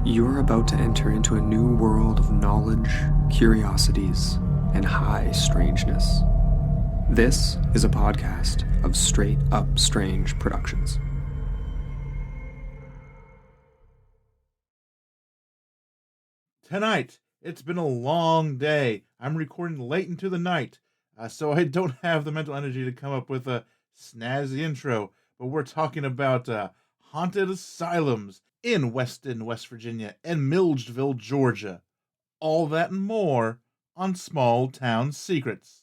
You're about to enter into a new world of knowledge, curiosities, and high strangeness. This is a podcast of Straight Up Strange Productions. Tonight, it's been a long day. I'm recording late into the night, so I don't have the mental energy to come up with a snazzy intro, but we're talking about haunted asylums in Weston, West Virginia, and Milledgeville, Georgia. All that and more on Small Town Secrets.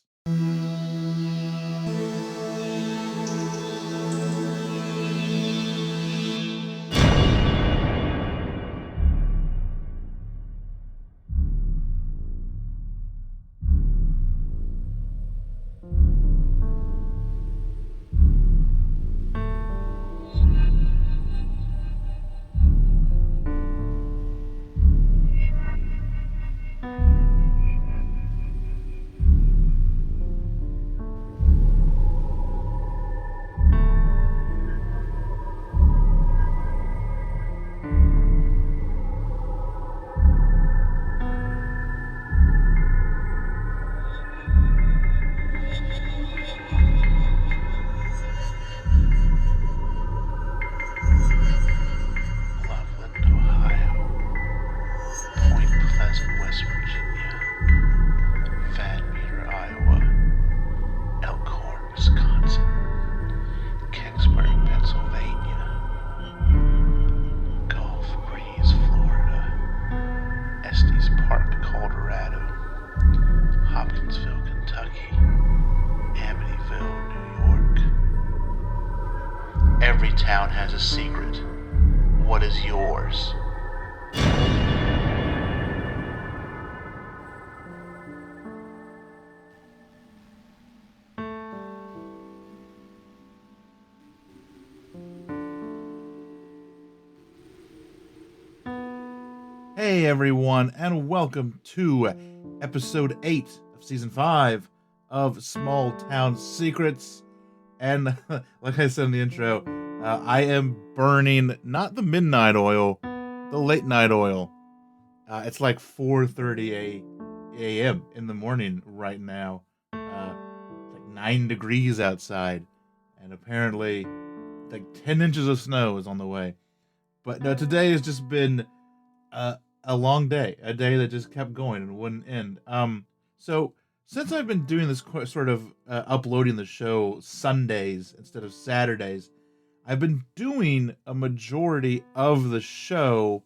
Every town has a secret. What is yours? Hey everyone, and welcome to episode 8 of season 5 of Small Town Secrets. And like I said in the intro, I am burning not the midnight oil, the late night oil. It's like 4:30 a.m. in the morning right now. It's like 9 degrees outside, and apparently like 10 inches of snow is on the way. But no, today has just been a long day, a day that just kept going and wouldn't end. So since I've been doing this sort of uploading the show Sundays instead of Saturdays, I've been doing a majority of the show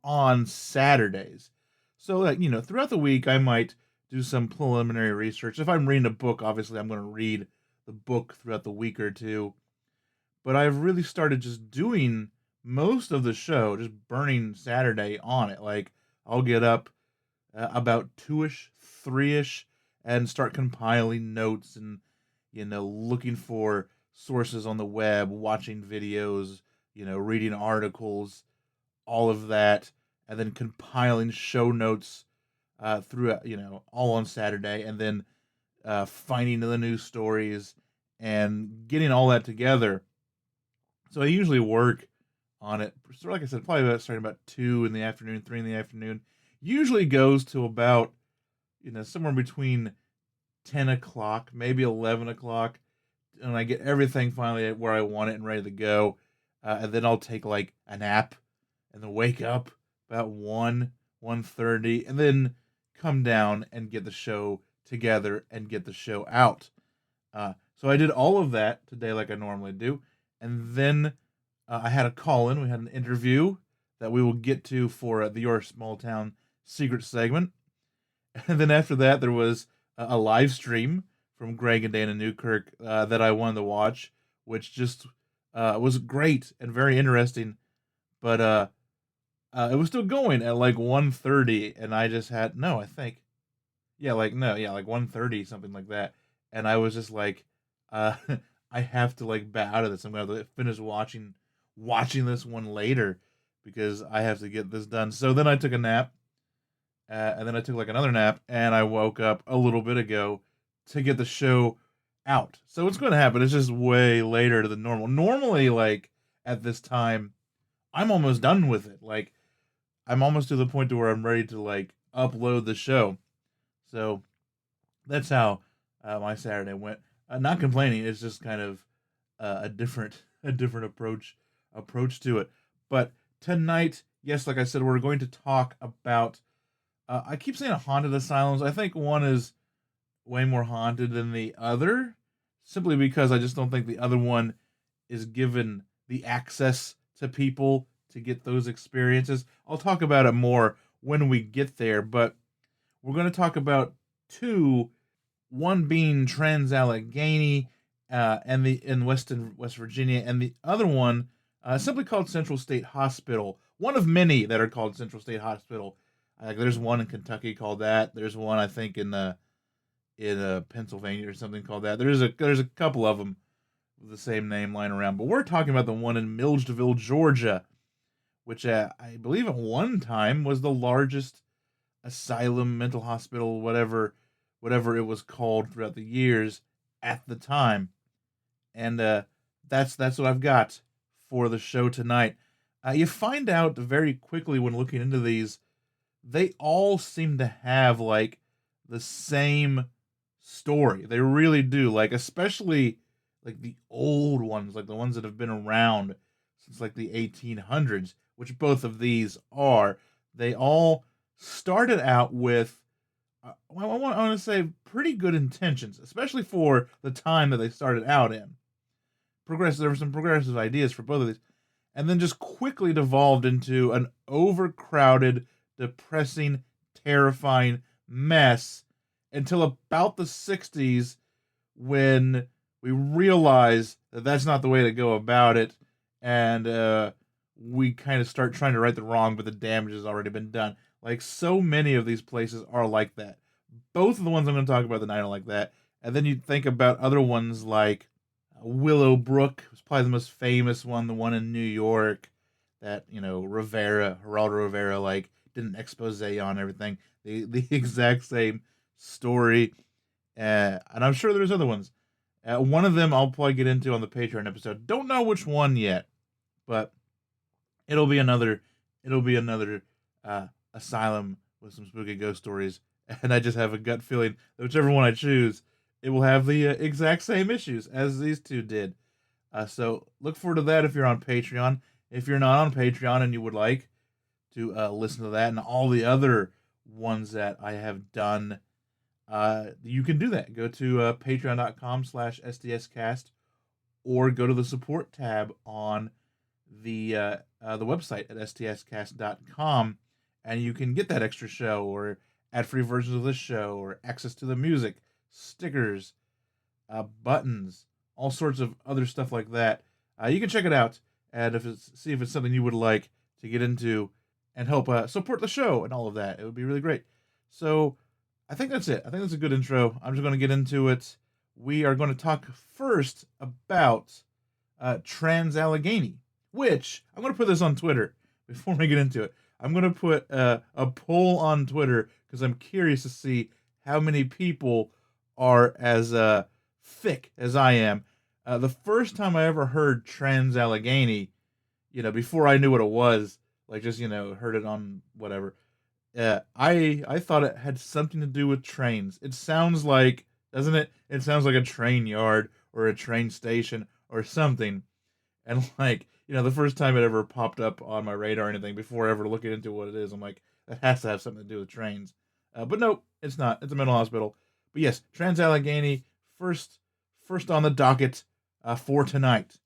on Saturdays. So, like, throughout the week, I might do some preliminary research. If I'm reading a book, obviously, I'm going to read the book throughout the week or two. But I've really started just doing most of the show, just burning Saturday on it. Like, I'll get up about 2-ish, 3-ish, and start compiling notes and, looking for sources on the web, watching videos, reading articles, all of that, and then compiling show notes throughout, all on Saturday, and then finding the news stories and getting all that together. So I usually work on it, so like I said, probably starting about 2 in the afternoon, 3 in the afternoon. Usually goes to about, somewhere between 10 o'clock, maybe 11 o'clock, and I get everything finally where I want it and ready to go. And then I'll take like a nap and then wake up about 1:30, and then come down and get the show together and get the show out. So I did all of that today like I normally do. And then I had a call-in. We had an interview that we will get to for the Your Small Town Secret segment. And then after that, there was a live stream from Greg and Dana Newkirk that I wanted to watch, which just was great and very interesting. But it was still going at like 1:30, and I just had like 1:30, something like that. And I was just like, I have to like bat out of this. I'm going to finish watching this one later because I have to get this done. So then I took a nap. And then I took like another nap, and I woke up a little bit ago to get the show out. So what's going to happen? It's just way later than normal. Normally, like at this time, I'm almost done with it. Like I'm almost to the point to where I'm ready to like upload the show. So that's how my Saturday went. Not complaining. It's just kind of a different approach to it. But tonight, yes, like I said, we're going to talk about. I keep saying haunted asylums. I think one is way more haunted than the other, simply because I just don't think the other one is given the access to people to get those experiences. I'll talk about it more when we get there, but we're going to talk about two, one being Trans-Allegheny in West Virginia, and the other one simply called Central State Hospital. One of many that are called Central State Hospital. There's one in Kentucky called that. There's one I think in Pennsylvania or something called that. There's a couple of them with the same name lying around, but we're talking about the one in Milledgeville, Georgia, which I believe at one time was the largest asylum, mental hospital, whatever it was called throughout the years at the time. And that's what I've got for the show tonight. You find out very quickly when looking into these, they all seem to have like the same story. They really do. Like, especially like the old ones, like the ones that have been around since like the 1800s, which both of these are. They all started out with, I want to say, pretty good intentions, especially for the time that they started out in. There were some progressive ideas for both of these, and then just quickly devolved into an overcrowded, depressing, terrifying mess until about the 60s, when we realize that that's not the way to go about it, and we kind of start trying to right the wrong, but the damage has already been done. Like, so many of these places are like that. Both of the ones I'm going to talk about tonight are like that. And then you think about other ones like Willowbrook, was probably the most famous one, the one in New York that, Geraldo Rivera, like, did an expose on everything. The exact same story. And I'm sure there's other ones. One of them I'll probably get into on the Patreon episode. Don't know which one yet, but it'll be another asylum with some spooky ghost stories. And I just have a gut feeling that whichever one I choose, it will have the exact same issues as these two did. So look forward to that if you're on Patreon. If you're not on Patreon and you would like to listen to that and all the other ones that I have done, you can do that. Go to patreon.com/STScast, or go to the support tab on the website at stscast.com, and you can get that extra show, or ad-free versions of this show, or access to the music, stickers, buttons, all sorts of other stuff like that. You can check it out and see if it's something you would like to get into and help support the show and all of that. It would be really great. So I think that's it. I think that's a good intro. I'm just going to get into it. We are going to talk first about Trans-Allegheny, which I'm going to put this on Twitter before we get into it. I'm going to put a poll on Twitter because I'm curious to see how many people are as thick as I am. The first time I ever heard Trans-Allegheny, before I knew what it was, like just, heard it on whatever, I thought it had something to do with trains. It sounds like, doesn't it? It sounds like a train yard or a train station or something. And like, the first time it ever popped up on my radar or anything, before ever looking into what it is, I'm like, that has to have something to do with trains. But nope, it's not. It's a mental hospital. But yes, Trans-Allegheny, first on the docket for tonight.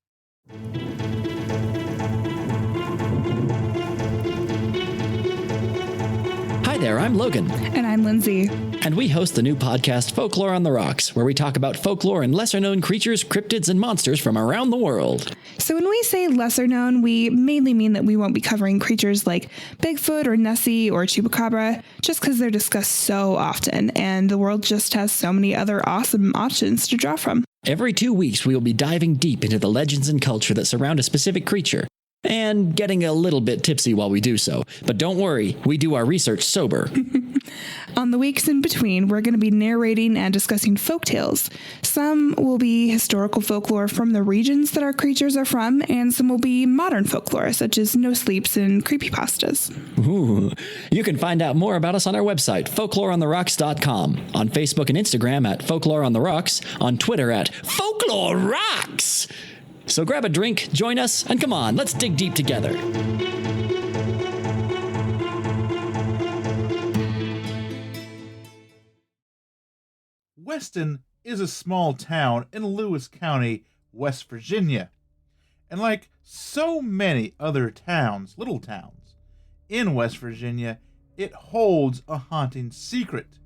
Hi there, I'm Logan. And I'm Lindsay. And we host the new podcast Folklore on the Rocks, where we talk about folklore and lesser-known creatures, cryptids, and monsters from around the world. So when we say lesser known, we mainly mean that we won't be covering creatures like Bigfoot or Nessie or Chupacabra, just because they're discussed so often, and the world just has so many other awesome options to draw from. Every 2 weeks, we will be diving deep into the legends and culture that surround a specific creature, and getting a little bit tipsy while we do so. But don't worry, we do our research sober. On the weeks in between, we're going to be narrating and discussing folktales. Some will be historical folklore from the regions that our creatures are from, and some will be modern folklore, such as no sleeps and creepypastas. Ooh. You can find out more about us on our website, folkloreontherocks.com, on Facebook and Instagram at Folklore on the Rocks, on Twitter at Folklore Rocks. So grab a drink, join us, and come on, let's dig deep together. Weston is a small town in Lewis County, West Virginia. And like so many other towns, little towns, in West Virginia, it holds a haunting secret.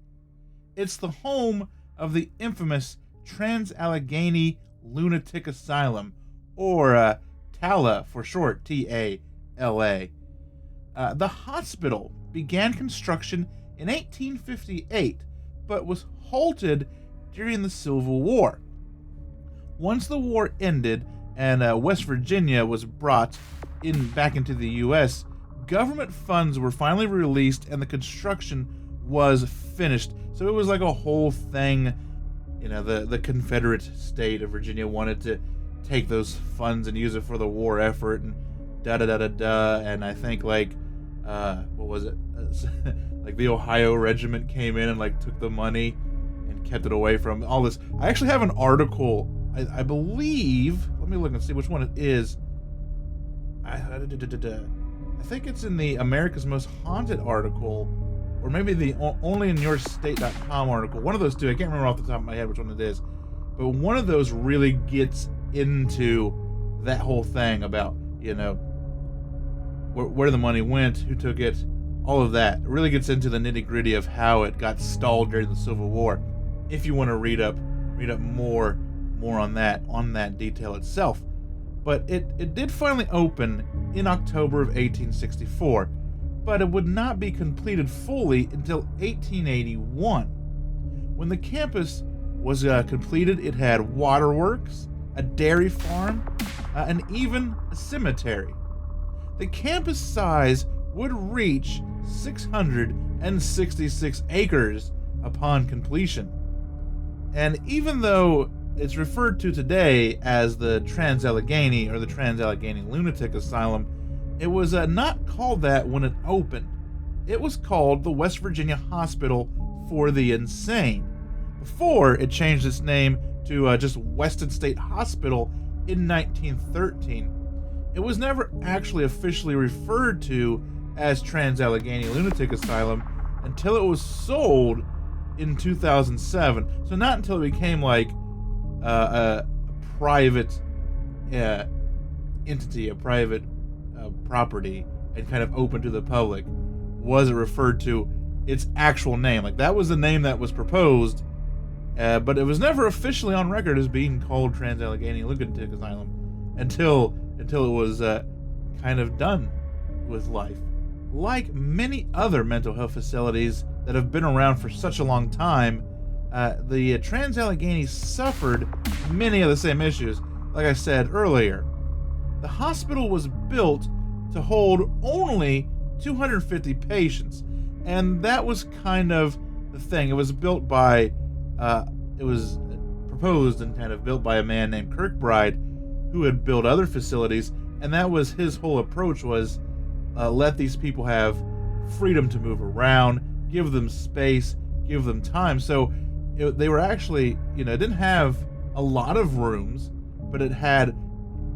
It's the home of the infamous Trans-Allegheny Lunatic Asylum, or TALA for short, T-A-L-A. The hospital began construction in 1858, but was halted during the Civil War. Once the war ended and West Virginia was brought back into the U.S., government funds were finally released and the construction was finished. So it was like a whole thing. You know, the Confederate state of Virginia wanted to take those funds and use it for the war effort, and da-da-da-da-da. And I think, like, what was it? Like the Ohio Regiment came in and like took the money and kept it away from all this. I actually have an article, I believe, let me look and see which one it is. I think it's in the America's Most Haunted article, or maybe the onlyinyourstate.com article. One of those two, I can't remember off the top of my head which one it is, but one of those really gets into that whole thing about, you know, where the money went, who took it, all of that. It really gets into the nitty-gritty of how it got stalled during the Civil War. If you want to read up more on that detail itself. But it did finally open in October of 1864, but it would not be completed fully until 1881. When the campus was completed, it had waterworks, a dairy farm, and even a cemetery. The campus size would reach 666 acres upon completion. And even though it's referred to today as the Trans-Allegheny or the Trans-Allegheny Lunatic Asylum, it was not called that when it opened. It was called the West Virginia Hospital for the Insane, before it changed its name to just Weston State Hospital in 1913. It was never actually officially referred to as Trans-Allegheny Lunatic Asylum until it was sold in 2007. So not until it became like a private entity, a private property, and kind of open to the public was it referred to its actual name. Like, that was the name that was proposed, but it was never officially on record as being called Trans-Allegheny Lunatic Asylum until it was kind of done with life. Like many other mental health facilities that have been around for such a long time, the Trans-Allegheny suffered many of the same issues, like I said earlier. The hospital was built to hold only 250 patients, and that was kind of the thing. It was built by, it was proposed and kind of built by a man named Kirkbride, who had built other facilities, and that was his whole approach, was let these people have freedom to move around, give them space, give them time. So they were actually, it didn't have a lot of rooms, but it had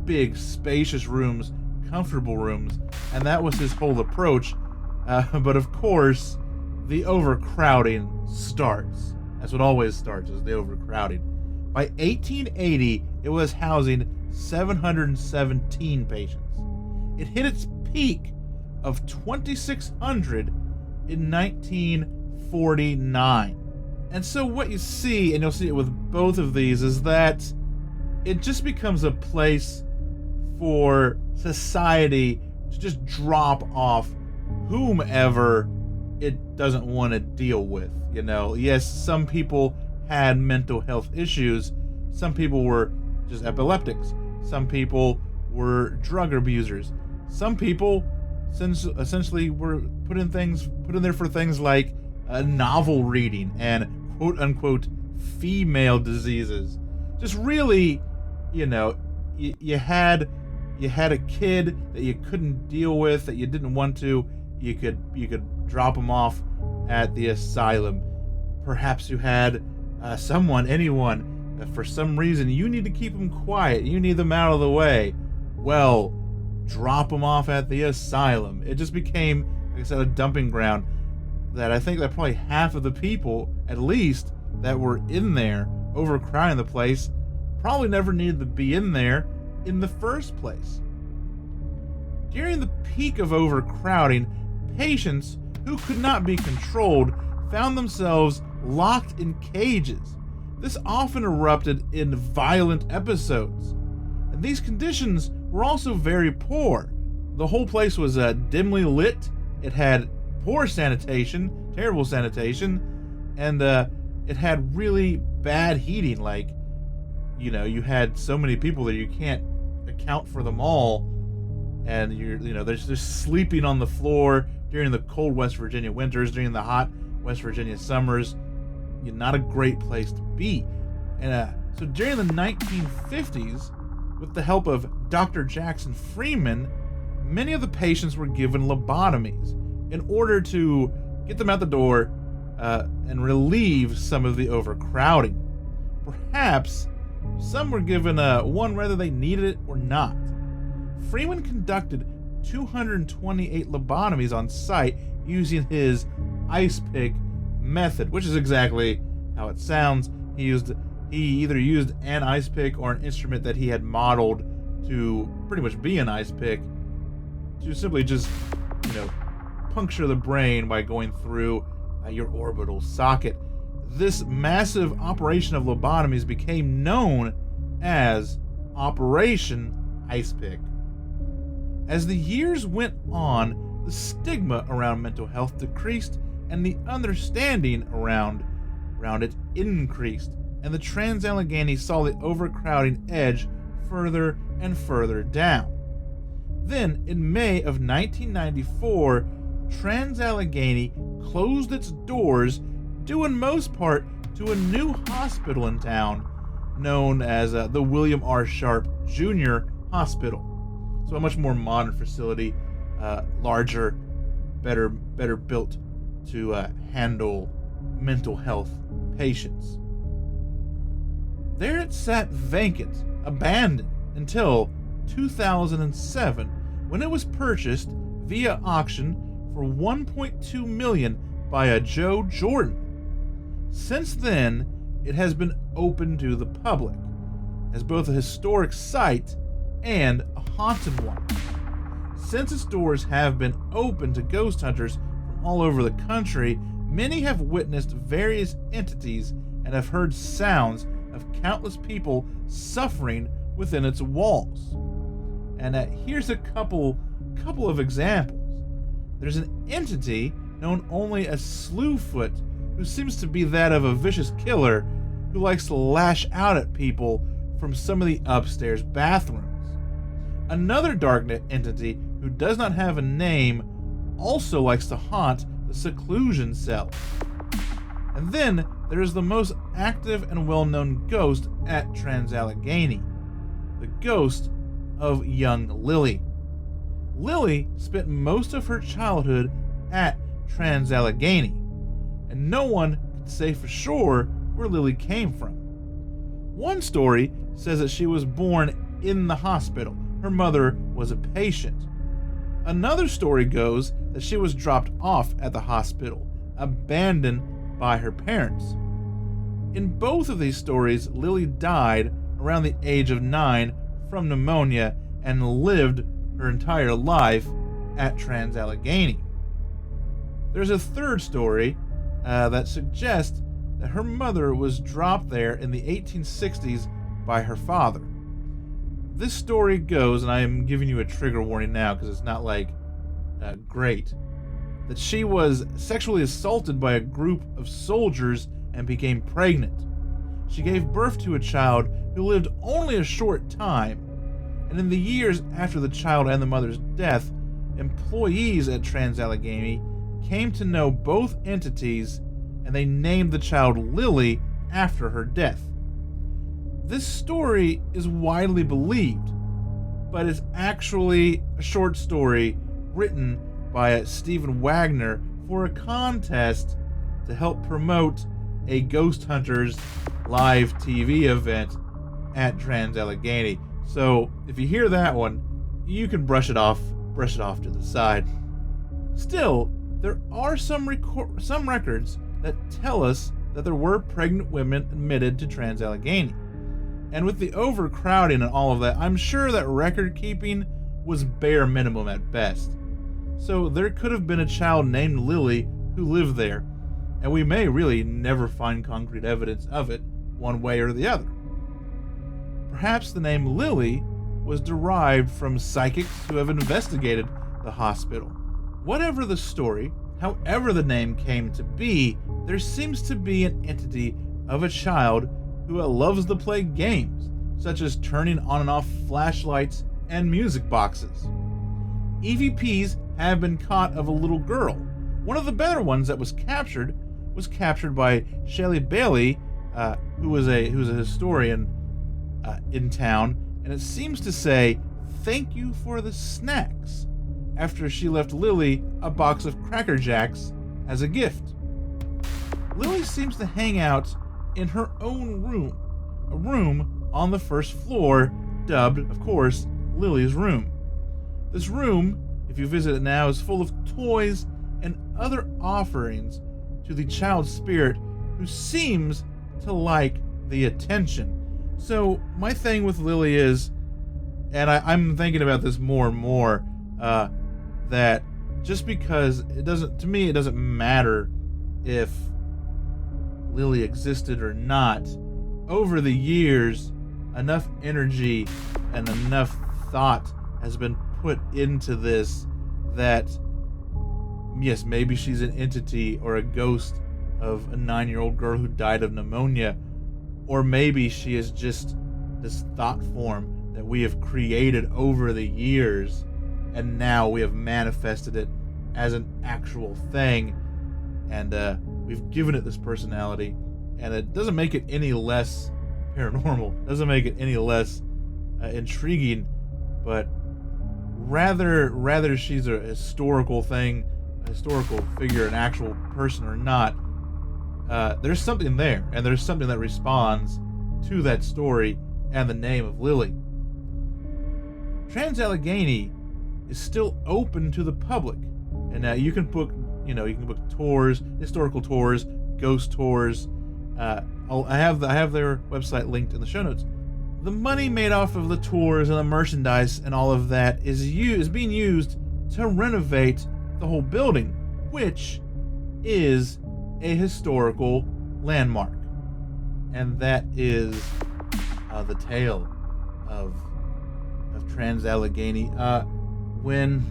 big, spacious rooms, comfortable rooms, and that was his whole approach. But of course, the overcrowding starts. That's what always starts, is the overcrowding. By 1880, it was housing 717 patients. It hit its peak of 2,600 in 1949. And so what you see, and you'll see it with both of these, is that it just becomes a place for society to just drop off whomever it doesn't want to deal with. Yes, some people had mental health issues. Some people were just epileptics. Some people were drug abusers. Some people essentially were put in there for things like novel reading and quote-unquote female diseases. Just really, you had a kid that you couldn't deal with, that you didn't want to, you could drop them off at the asylum. Perhaps you had anyone that for some reason you need to keep them quiet, you need them out of the way. Well, drop them off at the asylum. It just became, like I said, a dumping ground that I think that probably half of the people, at least, that were in there overcrowding the place probably never needed to be in there in the first place. During the peak of overcrowding, patients who could not be controlled found themselves locked in cages. This often erupted in violent episodes. And these conditions were also very poor. The whole place was dimly lit. It had poor sanitation, terrible sanitation, and it had really bad heating. Like, you had so many people that you can't account for them all, and they're just sleeping on the floor during the cold West Virginia winters, during the hot West Virginia summers. Not a great place to be. And so during the 1950s, with the help of Dr. Jackson Freeman, many of the patients were given lobotomies in order to get them out the door and relieve some of the overcrowding. Perhaps some were given one whether they needed it or not. Freeman conducted 228 lobotomies on site using his ice pick method, which is exactly how it sounds. He either used an ice pick or an instrument that he had modeled to pretty much be an ice pick to simply just, puncture the brain by going through your orbital socket. This massive operation of lobotomies became known as Operation Ice Pick. As the years went on, the stigma around mental health decreased and the understanding around it increased, and the Trans-Allegheny saw the overcrowding edge further and further down. Then, in May of 1994, Trans-Allegheny closed its doors due in most part to a new hospital in town known as the William R. Sharp Jr. Hospital. So a much more modern facility, larger, better built to handle mental health patients. There it sat vacant, abandoned, until 2007, when it was purchased via auction for $1.2 million by a Joe Jordan. Since then, it has been open to the public as both a historic site and a haunted one. Since its doors have been open to ghost hunters from all over the country, many have witnessed various entities and have heard sounds of countless people suffering within its walls. And here's a couple of examples. There's an entity known only as Slewfoot, who seems to be that of a vicious killer who likes to lash out at people from some of the upstairs bathrooms. Another dark entity who does not have a name also likes to haunt the seclusion cell. And then there is the most active and well-known ghost at Trans-Allegheny, the ghost of young Lily. Lily spent most of her childhood at Trans-Allegheny, and no one could say for sure where Lily came from. One story says that she was born in the hospital. Her mother was a patient. Another story goes that she was dropped off at the hospital, abandoned by her parents. In both of these stories, Lily died around the age of 9 from pneumonia and lived her entire life at Trans-Allegheny. There's a third story that suggests that her mother was dropped there in the 1860s by her father. This story goes, and I am giving you a trigger warning now because it's not great, that she was sexually assaulted by a group of soldiers and became pregnant. She gave birth to a child who lived only a short time, and in the years after the child and the mother's death, employees at Trans-Allegheny came to know both entities, and they named the child Lily after her death. This story is widely believed, but is actually a short story written by Stephen Wagner for a contest to help promote a Ghost Hunters live TV event at Trans-Allegheny. So if you hear that one, you can brush it off to the side. Still, there are some records that tell us that there were pregnant women admitted to Trans-Allegheny. And with the overcrowding and all of that, I'm sure that record keeping was bare minimum at best. So there could have been a child named Lily who lived there, and we may really never find concrete evidence of it one way or the other. Perhaps the name Lily was derived from psychics who have investigated the hospital. Whatever the story, however the name came to be, there seems to be an entity of a child who loves to play games, such as turning on and off flashlights and music boxes. EVPs have been caught of a little girl. One of the better ones that was captured by Shelley Bailey, who was a historian in town, and it seems to say, "Thank you for the snacks," after she left Lily a box of Cracker Jacks as a gift. Lily seems to hang out in her own room, a room on the first floor, dubbed, of course, Lily's room. This room, if you visit it now, is full of toys and other offerings to the child spirit who seems to like the attention. So my thing with Lily is, and I'm thinking about this more and more, that just because it doesn't matter if Lily existed or not. Over the years, enough energy and enough thought has been put into this that, yes, maybe she's an entity or a ghost of a 9-year-old girl who died of pneumonia, or maybe she is just this thought form that we have created over the years, and now we have manifested it as an actual thing, and we've given it this personality, and it doesn't make it any less paranormal, doesn't make it any less intriguing, but rather she's a historical thing, a historical figure, an actual person or not. There's something there, and there's something that responds to that story and the name of Lily. Trans-Allegheny is still open to the public, and you can book tours, historical tours, ghost tours. I have their website linked in the show notes. The money made off of the tours and the merchandise and all of that is being used to renovate the whole building, which is a historical landmark. And that is the tale of Trans-Allegheny. When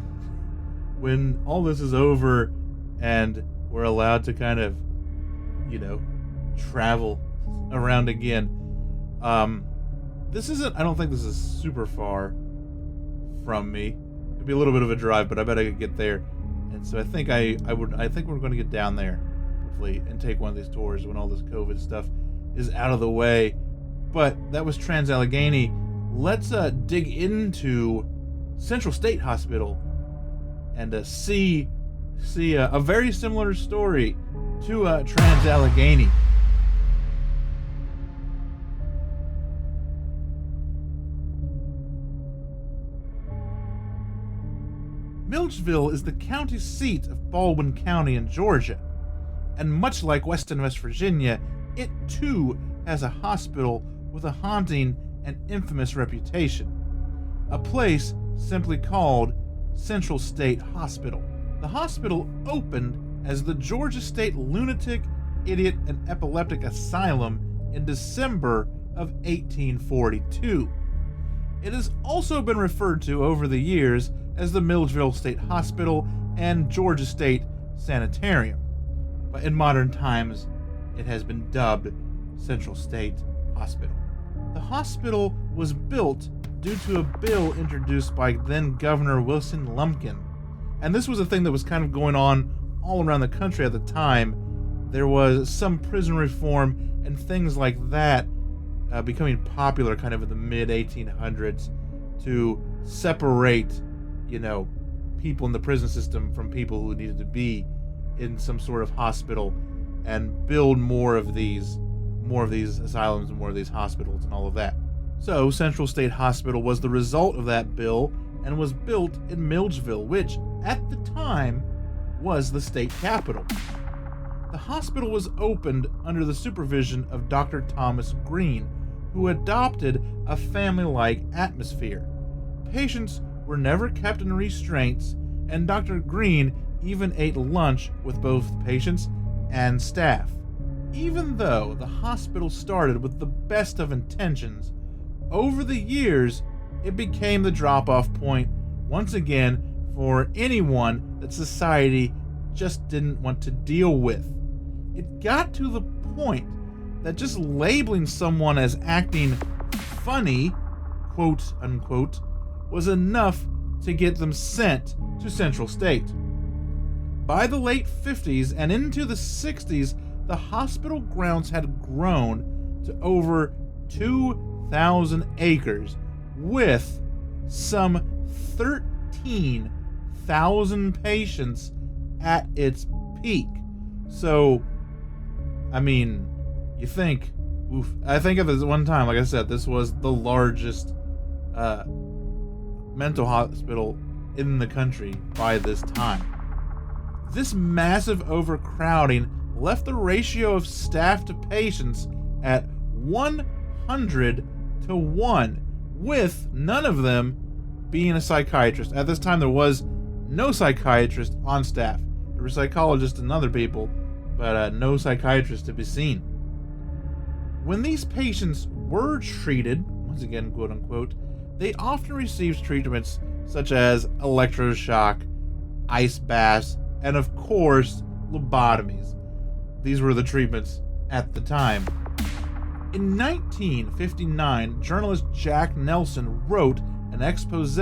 all this is over and we're allowed to kind of, travel around again, I don't think this is super far from me. It'd be a little bit of a drive, but I bet I could get there. And so I think we're going to get down there, hopefully, and take one of these tours when all this COVID stuff is out of the way. But that was Trans-Allegheny. Let's dig into Central State Hospital and see a very similar story to Trans-Allegheny. Milledgeville is the county seat of Baldwin County in Georgia, and much like Weston, West Virginia, it too has a hospital with a haunting and infamous reputation. A place simply called Central State Hospital. The hospital opened as the Georgia State Lunatic, Idiot, and Epileptic Asylum in December of 1842. It has also been referred to over the years as the Milledgeville State Hospital and Georgia State Sanitarium, but in modern times it has been dubbed Central State Hospital. The hospital was built due to a bill introduced by then Governor Wilson Lumpkin, and this was a thing that was kind of going on all around the country at the time, there was some prison reform and things like that becoming popular kind of in the mid-1800s to separate, people in the prison system from people who needed to be in some sort of hospital and build more of these asylums and more of these hospitals and all of that. So Central State Hospital was the result of that bill and was built in Milledgeville, which at the time was the state capital. The hospital was opened under the supervision of Dr. Thomas Green, who adopted a family-like atmosphere. Patients were never kept in restraints, and Dr. Green even ate lunch with both patients and staff. Even though the hospital started with the best of intentions, over the years, it became the drop-off point once again for anyone that society just didn't want to deal with. It got to the point that just labeling someone as acting funny, quote unquote, was enough to get them sent to Central State. By the late 50s and into the 60s, the hospital grounds had grown to over 2,000 acres with some 13,000 patients at its peak. So, you think, I think of this one time, like I said, this was the largest mental hospital in the country by this time. This massive overcrowding left the ratio of staff to patients at 100 to 1, with none of them being a psychiatrist. At this time, there was no psychiatrist on staff. There were psychologists and other people, but no psychiatrist to be seen. When these patients were treated, once again, quote unquote, they often received treatments such as electroshock, ice baths, and of course, lobotomies. These were the treatments at the time. In 1959, journalist Jack Nelson wrote an expose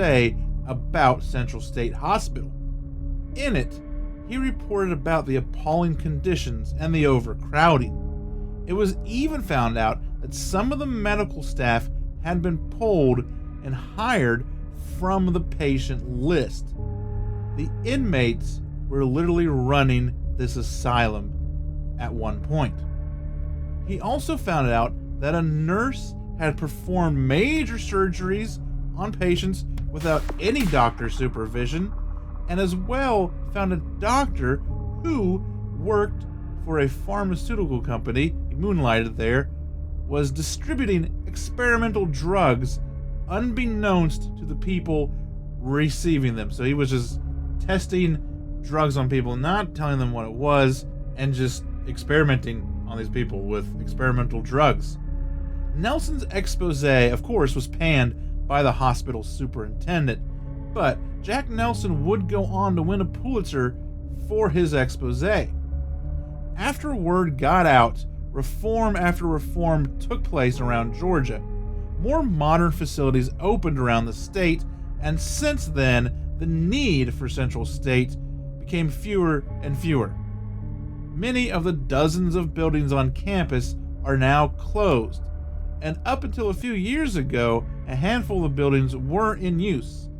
about Central State Hospital. In it, he reported about the appalling conditions and the overcrowding. It was even found out that some of the medical staff had been pulled and hired from the patient list. The inmates were literally running this asylum at one point. He also found out that a nurse had performed major surgeries on patients without any doctor supervision, and as well found a doctor who worked for a pharmaceutical company, he moonlighted there, was distributing experimental drugs unbeknownst to the people receiving them. So he was just testing drugs on people, not telling them what it was, and just experimenting on these people with experimental drugs. Nelson's expose, of course, was panned by the hospital superintendent, but Jack Nelson would go on to win a Pulitzer for his expose. After word got out, reform after reform took place around Georgia. More modern facilities opened around the state, and since then, the need for Central State became fewer and fewer. Many of the dozens of buildings on campus are now closed, and up until a few years ago, a handful of buildings were in use.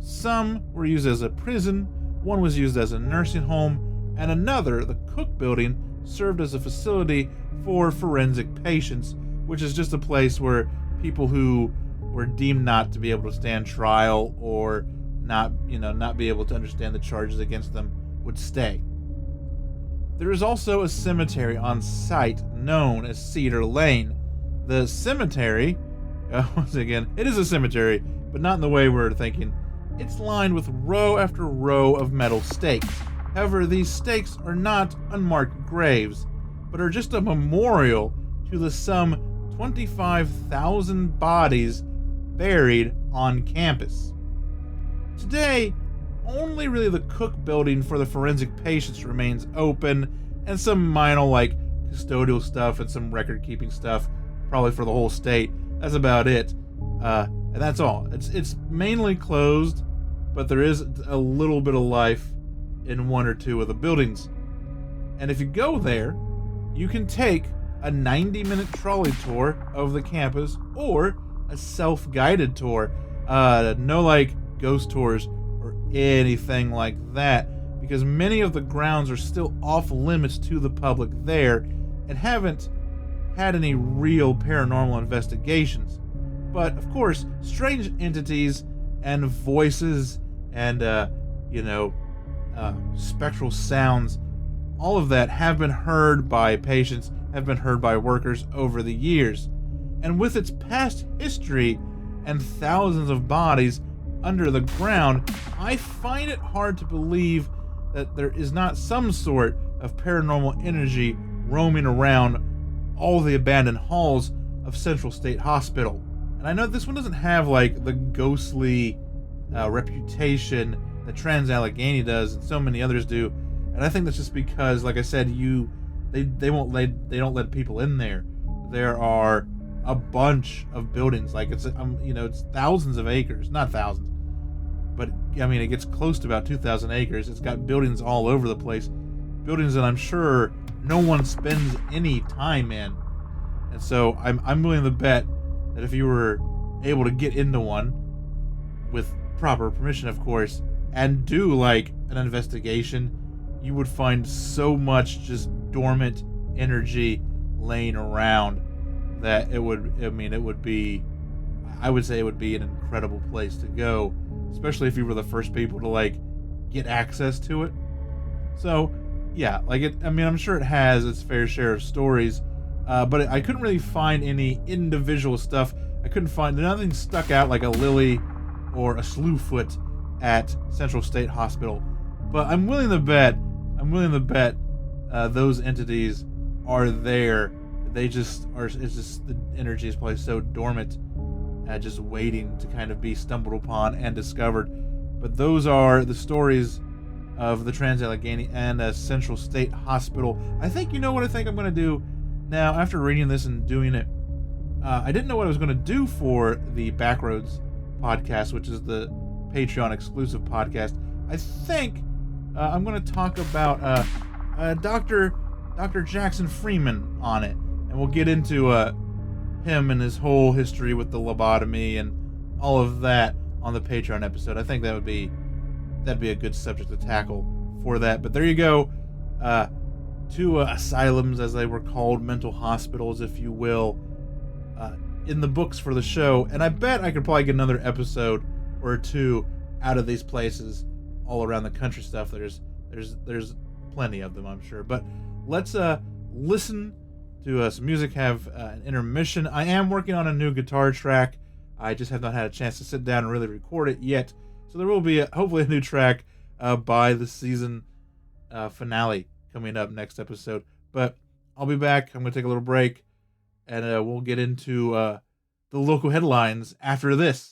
Some were used as a prison, one was used as a nursing home, and another, the Cook Building, served as a facility for forensic patients, which is just a place where people who were deemed not to be able to stand trial or not be able to understand the charges against them would stay. There is also a cemetery on site known as Cedar Lane. The cemetery, once again, it is a cemetery, but not in the way we're thinking. It's lined with row after row of metal stakes. However, these stakes are not unmarked graves, but are just a memorial to the some 25,000 bodies buried on campus. Today, only really the Cook Building for the forensic patients remains open, and some minor custodial stuff and some record-keeping stuff, probably for the whole state. That's about it. And that's all. It's mainly closed, but there is a little bit of life in one or two of the buildings. And if you go there, you can take a 90-minute trolley tour of the campus or a self-guided tour. No like ghost tours or anything like that, because many of the grounds are still off limits to the public there and haven't had any real paranormal investigations. But of course, strange entities and voices and spectral sounds, all of that have been heard by patients, have been heard by workers over the years. And with its past history and thousands of bodies under the ground, I find it hard to believe that there is not some sort of paranormal energy roaming around all the abandoned halls of Central State Hospital. And I know this one doesn't have like the ghostly reputation that Trans-Allegheny does and so many others do. And I think that's just because, like I said, they don't let people in there. There are a bunch of buildings, like it's thousands of acres, not thousands, but I mean it gets close to about 2,000 acres. It's got buildings all over the place, buildings that I'm sure no one spends any time in. And so I'm willing to bet that if you were able to get into one with proper permission, of course, and do like an investigation, you would find so much just dormant energy laying around that I would say it would be an incredible place to go, especially if you were the first people to like get access to it. So yeah, I'm sure it has its fair share of stories, but I couldn't really find any individual stuff. I couldn't find nothing stuck out like a lily or a slewfoot at Central State Hospital. But I'm willing to bet those entities are there. They just are. It's just the energy is probably so dormant, just waiting to kind of be stumbled upon and discovered. But those are the stories of the Trans-Allegheny and Central State Hospital. I think you know what I think I'm going to do now after reading this and doing it. I didn't know what I was going to do for the Backroads podcast, which is the Patreon exclusive podcast. I think I'm going to talk about Dr. Jackson Freeman on it, and we'll get into him and his whole history with the lobotomy and all of that on the Patreon episode. I think that'd be a good subject to tackle for that. But there you go, two asylums, as they were called, mental hospitals, if you will, in the books for the show. And I bet I could probably get another episode or two out of these places all around the country stuff. There's plenty of them, I'm sure. But let's listen to some music, have an intermission. I am working on a new guitar track. I just have not had a chance to sit down and really record it yet. So there will be hopefully a new track by the season finale coming up next episode. But I'll be back. I'm going to take a little break, and we'll get into the local headlines after this.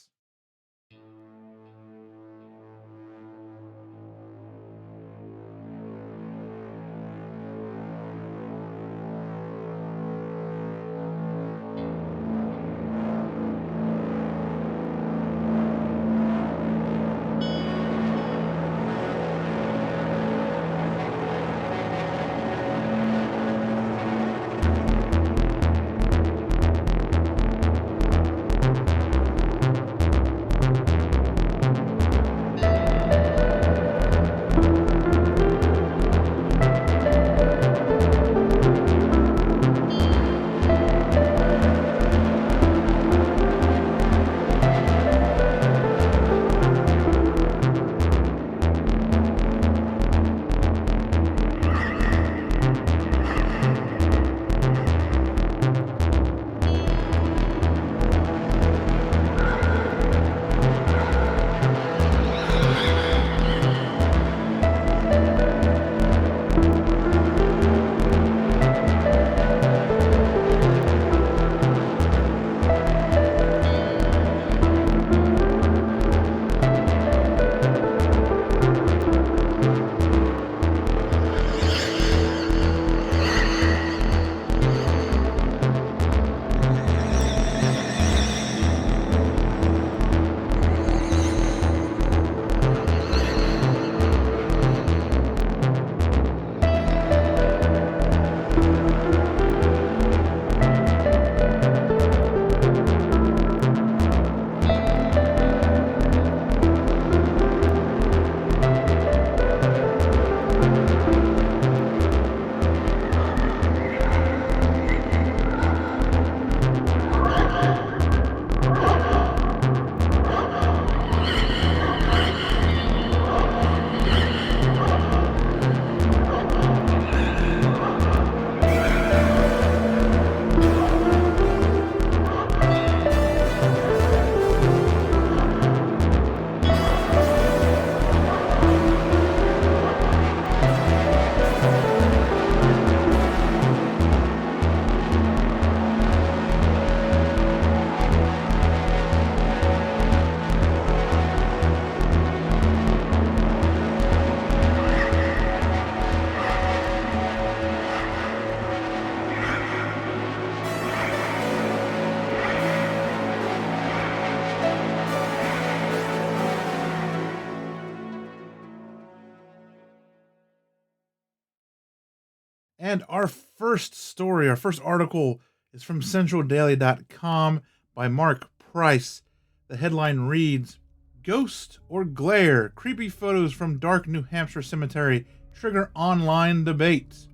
And our first story, our first article, is from centraldaily.com by Mark Price. The headline reads, "Ghost or Glare? Creepy photos from dark New Hampshire cemetery trigger online debate."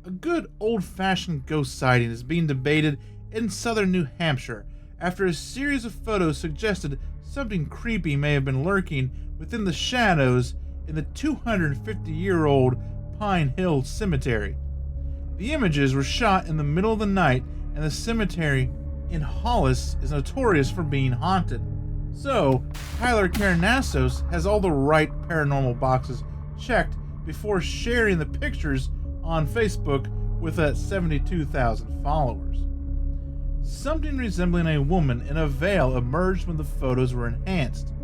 A good old-fashioned ghost sighting is being debated in southern New Hampshire after a series of photos suggested something creepy may have been lurking within the shadows in the 250-year-old Pine Hill Cemetery. The images were shot in the middle of the night, and the cemetery in Hollis is notorious for being haunted. So, Tyler Karanassos has all the right paranormal boxes checked before sharing the pictures on Facebook with 72,000 followers. Something resembling a woman in a veil emerged when the photos were enhanced.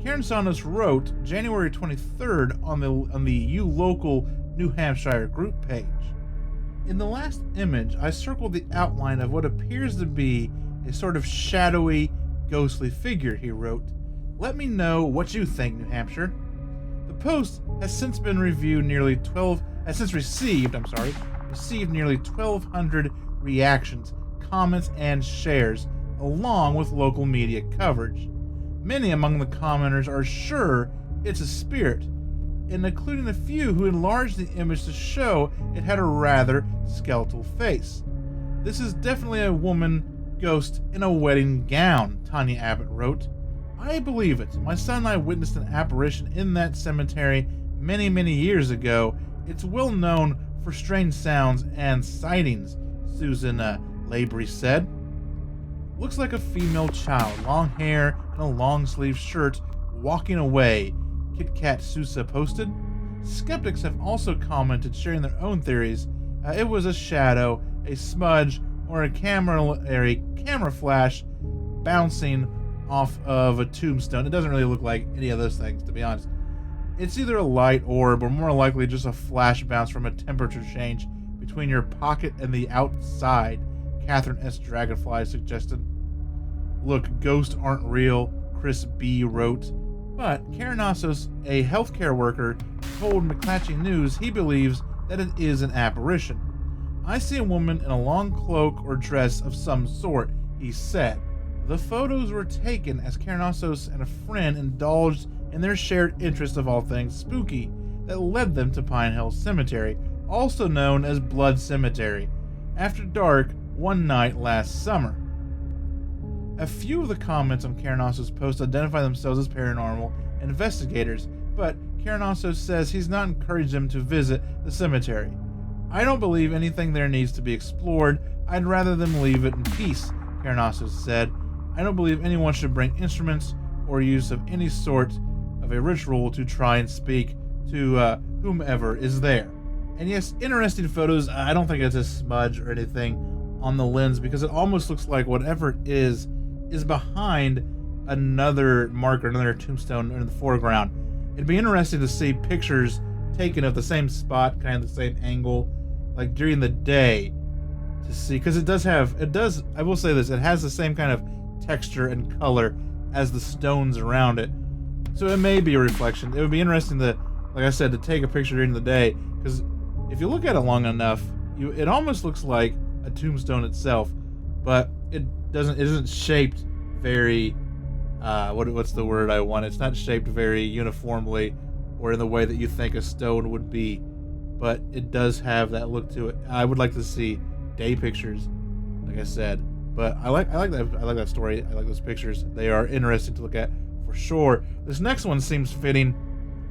Karanassos wrote January 23rd on the You Local New Hampshire group page. "In the last image, I circled the outline of what appears to be a sort of shadowy, ghostly figure," he wrote. "Let me know what you think, New Hampshire." The post has since been received nearly 1,200 reactions, comments, and shares, along with local media coverage. Many among the commenters are sure it's a spirit, and including a few who enlarged the image to show it had a rather skeletal face. "This is definitely a woman ghost in a wedding gown," Tanya Abbott wrote. "I believe it. My son and I witnessed an apparition in that cemetery many years ago. It's well known for strange sounds and sightings," Susan Labrie said. "Looks like a female child, long hair and a long-sleeved shirt, walking away," Kit Kat Sousa posted. Skeptics have also commented, sharing their own theories. It was a shadow, a smudge, or a camera flash bouncing off of a tombstone. It doesn't really look like any of those things, to be honest. It's either a light orb or more likely just a flash bounce from a temperature change between your pocket and the outside, Catherine S. Dragonfly suggested. "Look, ghosts aren't real," Chris B. wrote. But Karanassos, a healthcare worker, told McClatchy News he believes that it is an apparition. "I see a woman in a long cloak or dress of some sort," he said. The photos were taken as Karanassos and a friend indulged in their shared interest of all things spooky that led them to Pine Hill Cemetery, also known as Blood Cemetery, after dark one night last summer. A few of the comments on Karanassos' post identify themselves as paranormal investigators, but Karanassos says he's not encouraged them to visit the cemetery. "I don't believe anything there needs to be explored. I'd rather them leave it in peace," Karanassos said. "I don't believe anyone should bring instruments or use of any sort of a ritual to try and speak to whomever is there." And yes, interesting photos. I don't think it's a smudge or anything on the lens, because it almost looks like whatever it is behind another marker, another tombstone in the foreground. It'd be interesting to see pictures taken of the same spot, kind of the same angle, like during the day, to see, because it does, I will say this, it has the same kind of texture and color as the stones around it. So it may be a reflection. It would be interesting to, like I said, to take a picture during the day, because if you look at it long enough, it almost looks like a tombstone itself, but it isn't shaped very, what's the word I want? It's not shaped very uniformly or in the way that you think a stone would be, but it does have that look to it. I would like to see day pictures, like I said, but I like that story. I like those pictures. They are interesting to look at for sure. This next one seems fitting.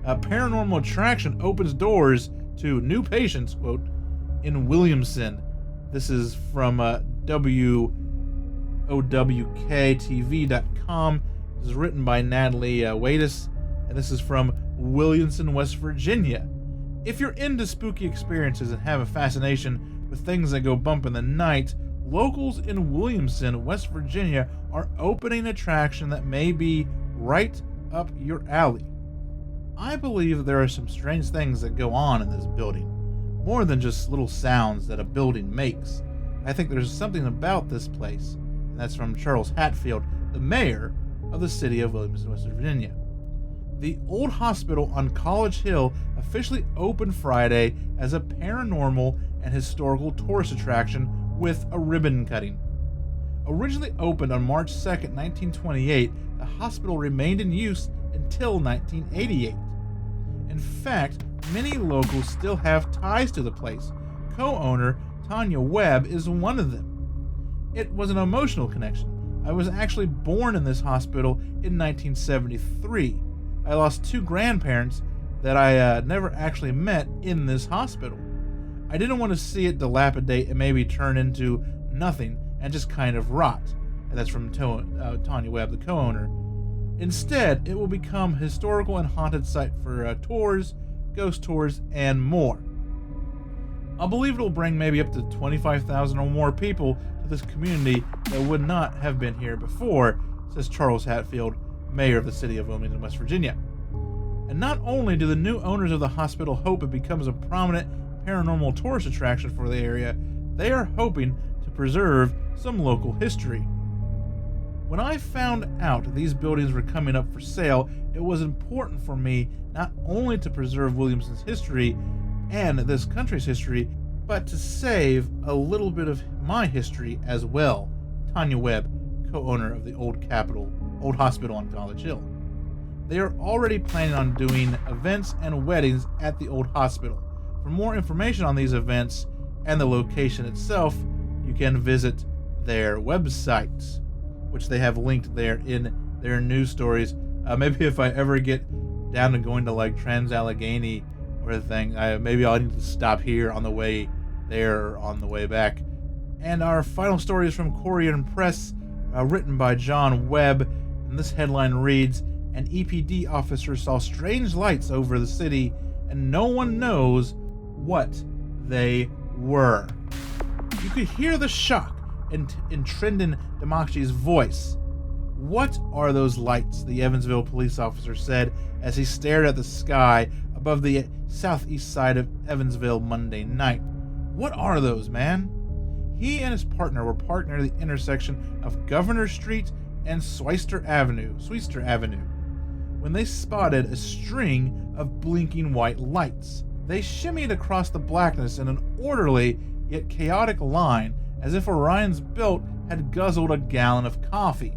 A paranormal attraction opens doors to new patients, quote, in Williamson. This is from WOWKTV.com. This is written by Natalie Wadis, and this is from Williamson, West Virginia. If you're into spooky experiences and have a fascination with things that go bump in the night, locals in Williamson, West Virginia are opening an attraction that may be right up your alley. I believe there are some strange things that go on in this building, more than just little sounds that a building makes. I think there's something about this place, and that's from Charles Hatfield, the mayor of the city of Williamson, West Virginia. The old hospital on College Hill officially opened Friday as a paranormal and historical tourist attraction with a ribbon cutting. Originally opened on March 2nd, 1928, the hospital remained in use until 1988. In fact, many locals still have ties to the place. Co-owner Tanya Webb is one of them. It was an emotional connection. I was actually born in this hospital in 1973. I lost 2 grandparents that I never actually met in this hospital. I didn't want to see it dilapidate and maybe turn into nothing and just kind of rot. And that's from Tanya Webb, the co-owner. Instead, it will become a historical and haunted site for tours, ghost tours, and more. I believe it will bring maybe up to 25,000 or more people to this community that would not have been here before, says Charles Hatfield, mayor of the city of Wilmington, West Virginia. And not only do the new owners of the hospital hope it becomes a prominent paranormal tourist attraction for the area, they are hoping to preserve some local history. When I found out these buildings were coming up for sale, it was important for me not only to preserve Williamson's history and this country's history, but to save a little bit of my history as well. Tanya Webb, co-owner of the old hospital on College Hill. They are already planning on doing events and weddings at the old hospital. For more information on these events and the location itself, you can visit their website, which they have linked there in their news stories. Maybe if I ever get down to going to like Trans-Allegheny or anything, maybe I'll need to stop here on the way there or on the way back. And our final story is from Korean Press, written by John Webb, and this headline reads, "An EPD officer saw strange lights over the city, and no one knows what they were." You could hear the shock in Trendon Demachi's voice. "What are those lights?" the Evansville police officer said as he stared at the sky above the southeast side of Evansville Monday night. "What are those, man?" He and his partner were parked near the intersection of Governor Street and Sweister Avenue, when they spotted a string of blinking white lights. They shimmied across the blackness in an orderly yet chaotic line, as if Orion's belt had guzzled a gallon of coffee.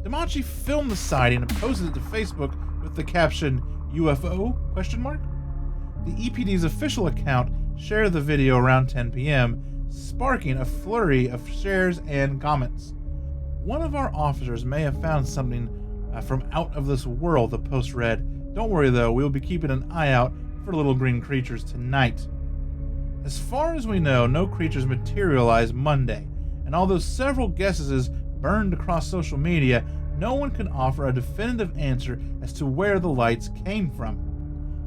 Demachi filmed the sighting and posted it to Facebook with the caption, "UFO?" The EPD's official account shared the video around 10 p.m., sparking a flurry of shares and comments. "One of our officers may have found something from out of this world," the post read. "Don't worry though, we'll be keeping an eye out for little green creatures tonight." As far as we know, no creatures materialized Monday, and although several guesses burned across social media, no one can offer a definitive answer as to where the lights came from.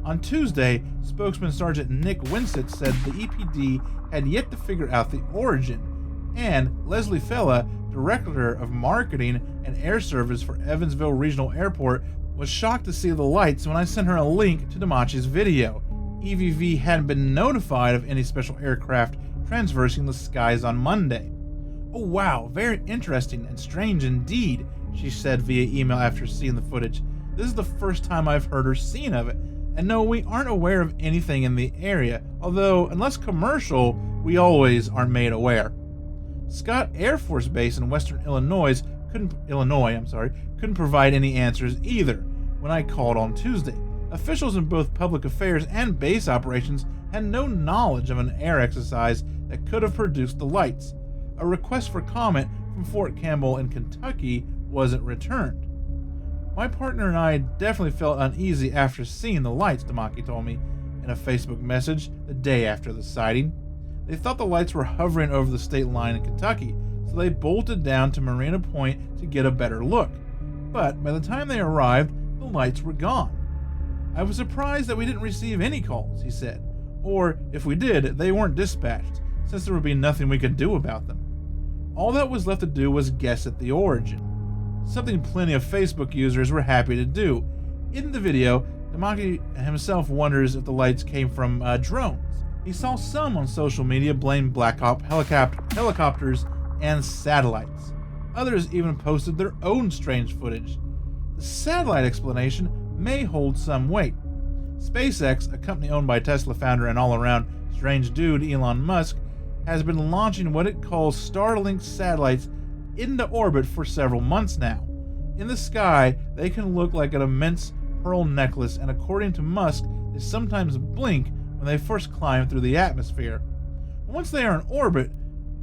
On Tuesday, spokesman Sergeant Nick Winsett said the EPD had yet to figure out the origin, and Leslie Fella, Director of Marketing and Air Service for Evansville Regional Airport, was shocked to see the lights when I sent her a link to Demachi's video. EVV hadn't been notified of any special aircraft transversing the skies on Monday. "Oh wow, very interesting and strange indeed," she said via email after seeing the footage. "This is the first time I've heard or seen of it. And no, we aren't aware of anything in the area, although, unless commercial, we always aren't made aware." Scott Air Force Base in western Illinois couldn't provide any answers either when I called on Tuesday. Officials in both public affairs and base operations had no knowledge of an air exercise that could have produced the lights. A request for comment from Fort Campbell in Kentucky wasn't returned. "My partner and I definitely felt uneasy after seeing the lights," Demachi told me in a Facebook message the day after the sighting. "They thought the lights were hovering over the state line in Kentucky, so they bolted down to Marina Point to get a better look. But by the time they arrived, the lights were gone. I was surprised that we didn't receive any calls," he said. "Or, if we did, they weren't dispatched, since there would be nothing we could do about them. All that was left to do was guess at the origin. Something plenty of Facebook users were happy to do. In the video, Demachi himself wonders if the lights came from drones. He saw some on social media blame Black Hawk helicopters and satellites. Others even posted their own strange footage. The satellite explanation may hold some weight. SpaceX, a company owned by Tesla founder and all-around strange dude Elon Musk, has been launching what it calls Starlink satellites into orbit for several months now. In the sky, they can look like an immense pearl necklace, and according to Musk, they sometimes blink when they first climb through the atmosphere. Once they are in orbit,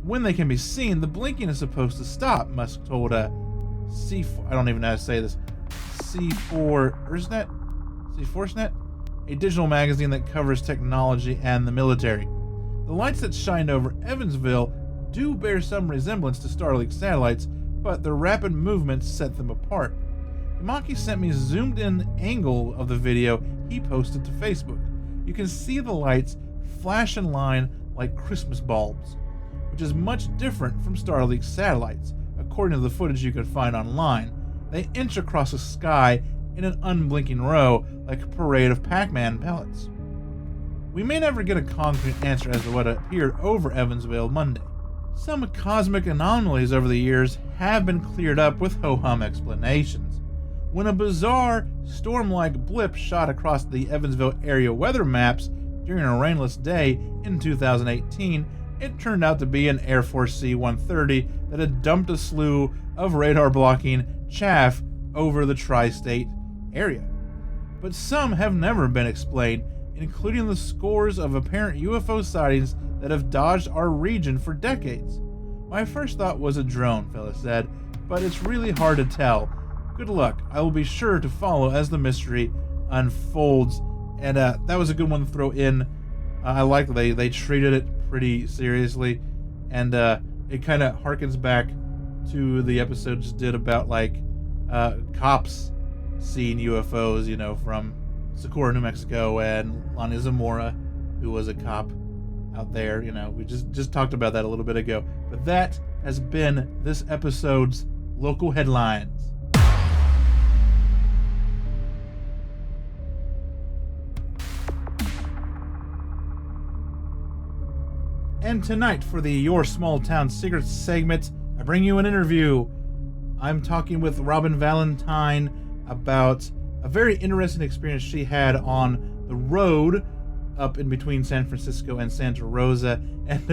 when they can be seen, the blinking is supposed to stop, Musk told C4, I don't even know how to say this, C4net, a digital magazine that covers technology and the military. The lights that shined over Evansville do bear some resemblance to Starlink satellites, but their rapid movements set them apart. Damaki sent me a zoomed-in angle of the video he posted to Facebook. You can see the lights flash in line like Christmas bulbs, which is much different from Starlink satellites. According to the footage you can find online, they inch across the sky in an unblinking row like a parade of Pac-Man pellets. We may never get a concrete answer as to what appeared over Evansville Monday. Some cosmic anomalies over the years have been cleared up with ho-hum explanations. When a bizarre, storm-like blip shot across the Evansville area weather maps during a rainless day in 2018, it turned out to be an Air Force C-130 that had dumped a slew of radar-blocking chaff over the tri-state area. But some have never been explained, including the scores of apparent UFO sightings that have dodged our region for decades. My first thought was a drone, Phyllis said, but it's really hard to tell. Good luck. I will be sure to follow as the mystery unfolds. And that was a good one to throw in. I like that they treated it pretty seriously, and it kind of harkens back to the episode just did about like cops seeing UFOs, you know, from Socorro, New Mexico, and Lonnie Zamora, who was a cop out there. You know, we just talked about that a little bit ago. But that has been this episode's local headlines. And tonight, for the Your Small Town Secrets segment, I bring you an interview. I'm talking with Robin Valentine about a very interesting experience she had on the road up in between San Francisco and Santa Rosa, and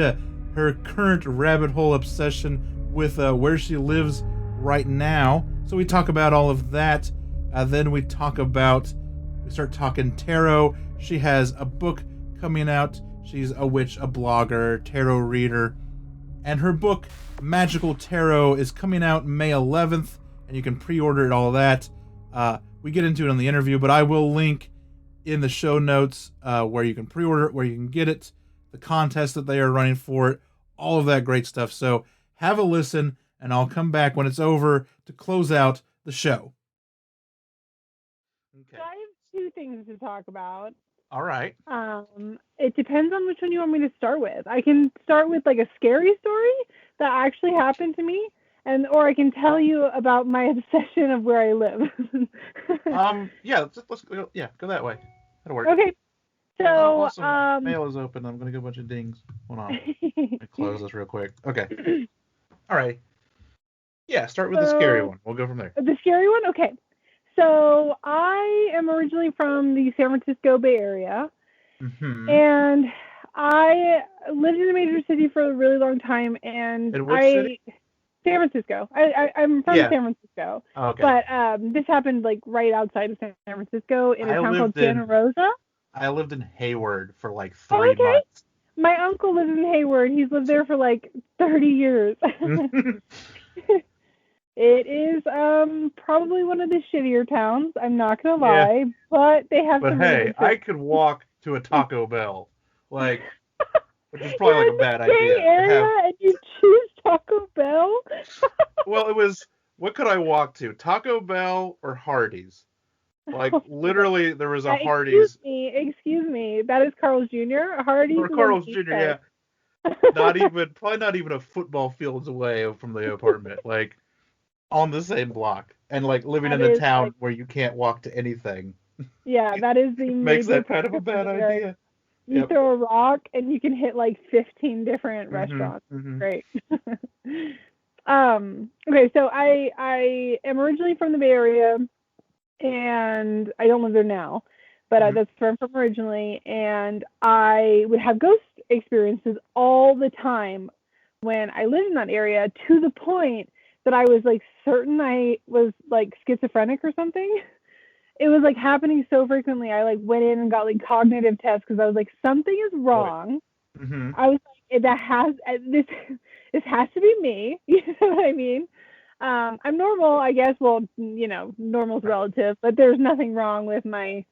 her current rabbit hole obsession with where she lives right now. So we talk about all of that. Then we start talking tarot. She has a book coming out. She's a witch, a blogger, tarot reader. And her book, Magical Tarot, is coming out May 11th, and you can pre-order it, all that. We get into it on the interview, but I will link in the show notes where you can pre-order it, where you can get it, the contest that they are running for it, all of that great stuff. So have a listen, and I'll come back when it's over to close out the show. Okay. So I have two things to talk about. All right. It depends on which one you want me to start with. I can start with like a scary story that actually happened to me, or I can tell you about my obsession of where I live. Yeah, let's go. Yeah, go that way. That'll work. Okay. So, mail is open. I'm gonna get a bunch of dings. Hold on. Let me close this real quick. Okay. All right. Yeah, start with the scary one. We'll go from there. The scary one? Okay. So I am originally from the San Francisco Bay Area, and I lived in a major city for a really long time. And city? San Francisco. I'm from San Francisco. Oh, okay. But this happened like right outside of San Francisco in a town called Santa Rosa. I lived in Hayward for like 3 months. My uncle lives in Hayward. He's lived there for like 30 years. It is probably one of the shittier towns. I'm not gonna lie, but they have. But hey, I could walk to a Taco Bell, like, which is probably like a bad idea. Area and you choose Taco Bell? Well, it was. What could I walk to? Taco Bell or Hardee's? Like literally, there was a Hardee's. Excuse me. That is Carl's Jr. Hardee's. Or Carl's Jr. Yeah. Probably not even a football fields away from the apartment. Like. On the same block, and like living in a town where you can't walk to anything. Yeah, that is the makes that kind of a bad idea. You throw a rock and you can hit like 15 different restaurants. Great. Okay, so I am originally from the Bay Area, and I don't live there now, but Mhm. that's where I'm from originally. And I would have ghost experiences all the time when I lived in that area, to the point that I was like certain I was like schizophrenic or something. It was like happening so frequently. I like went in and got like cognitive tests because I was like, something is Boy. wrong. Mhm. I was like, that has this this has to be me. You know what I mean? I'm normal, I guess. Well, you know, normal's relative, but there's nothing wrong with my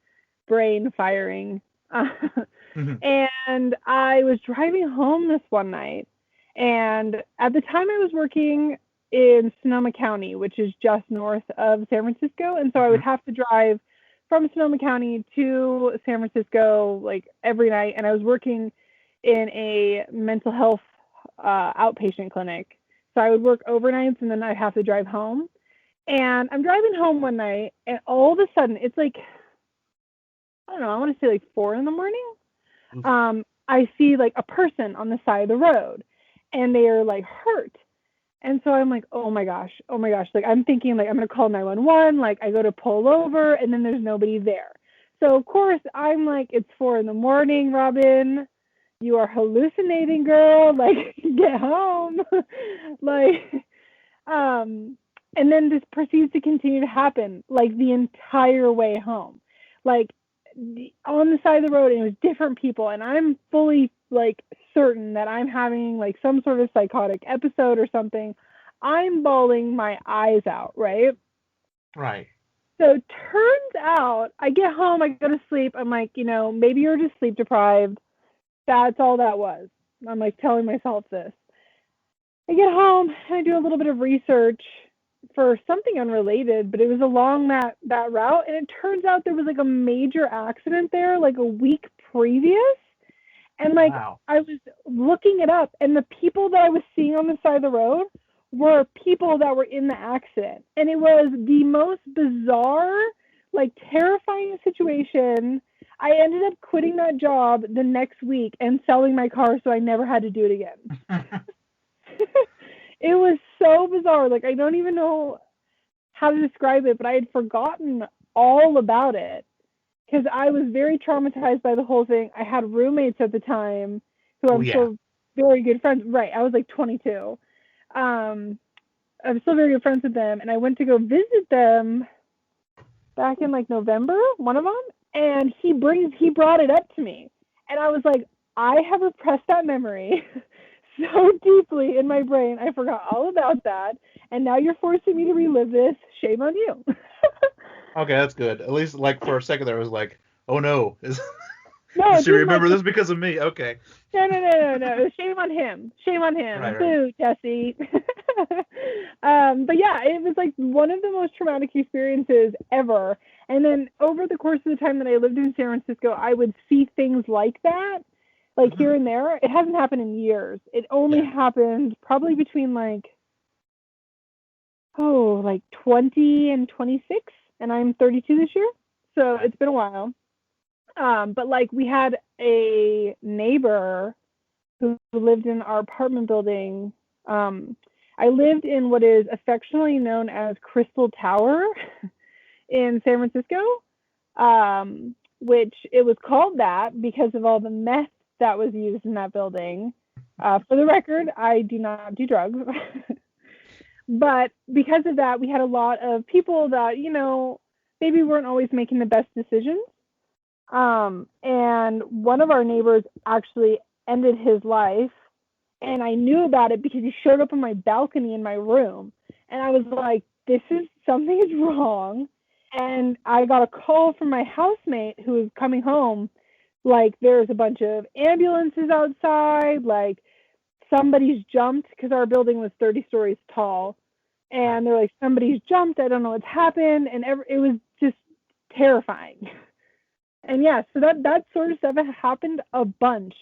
brain firing. Mhm. And I was driving home this one night, and at the time I was working in Sonoma County, which is just north of San Francisco, and so I would Mhm. have to drive from Sonoma County to San Francisco like every night, and I was working in a mental health outpatient clinic. So I would work overnights and then I'd have to drive home. And I'm driving home one night, and all of a sudden, it's like, I don't know, I want to say like 4 in the morning. Oof. I see like a person on the side of the road, and they are like hurt. And so I'm like, oh my gosh, oh my gosh. Like, I'm thinking, like, I'm going to call 911. Like, I go to pull over, and then there's nobody there. So, of course, I'm like, it's 4 in the morning, Robin. You are hallucinating, girl. Like, get home. Like, and then this proceeds to continue to happen, like, the entire way home. Like, on the side of the road, and it was different people, and I'm fully like certain that I'm having like some sort of psychotic episode or something. I'm bawling my eyes out, right? Right. So turns out I get home, I go to sleep. I'm like, you know, maybe you're just sleep deprived. That's all that was. I'm like telling myself this. I get home and I do a little bit of research for something unrelated, but it was along that route, and it turns out there was like a major accident there like a week previous. And like Wow. I was looking it up, and the people that I was seeing on the side of the road were people that were in the accident. And it was the most bizarre, like terrifying situation. I ended up quitting that job the next week and selling my car so I never had to do it again. It was so bizarre. Like, I don't even know how to describe it, but I had forgotten all about it because I was very traumatized by the whole thing. I had roommates at the time who Oh I'm yeah. still very good friends. Right, I was like 22. I'm still very good friends with them, and I went to go visit them back in like November, one of them, and he brought it up to me, and I was like, I have repressed that memory so deeply in my brain. I forgot all about that, and now you're forcing me to relive this. Shame on you. Okay, that's good. At least, like, for a second there, I was like, "Oh no, No, does it's she in my remember this because of me?" Okay. no. Shame on him. Shame on him. Right. Boo, Jesse. But yeah, it was like one of the most traumatic experiences ever. And then over the course of the time that I lived in San Francisco, I would see things like that, like Mhm. here and there. It hasn't happened in years. It only Yeah. happened probably between like 20 and 26, and I'm 32 this year. So Okay. it's been a while. But like we had a neighbor who lived in our apartment building. I lived in what is affectionately known as Crystal Tower in San Francisco, which it was called that because of all the meth that was used in that building. For the record, I do not do drugs. But because of that, we had a lot of people that, you know, maybe weren't always making the best decisions. And one of our neighbors actually ended his life, and I knew about it because he showed up on my balcony in my room, and I was like, this is something is wrong. And I got a call from my housemate who was coming home, like there's a bunch of ambulances outside, like somebody's jumped because our building was 30 stories tall, Right. and they're like, somebody's jumped, I don't know what's happened, and it was just terrifying. And yeah, so that sort of stuff happened a bunch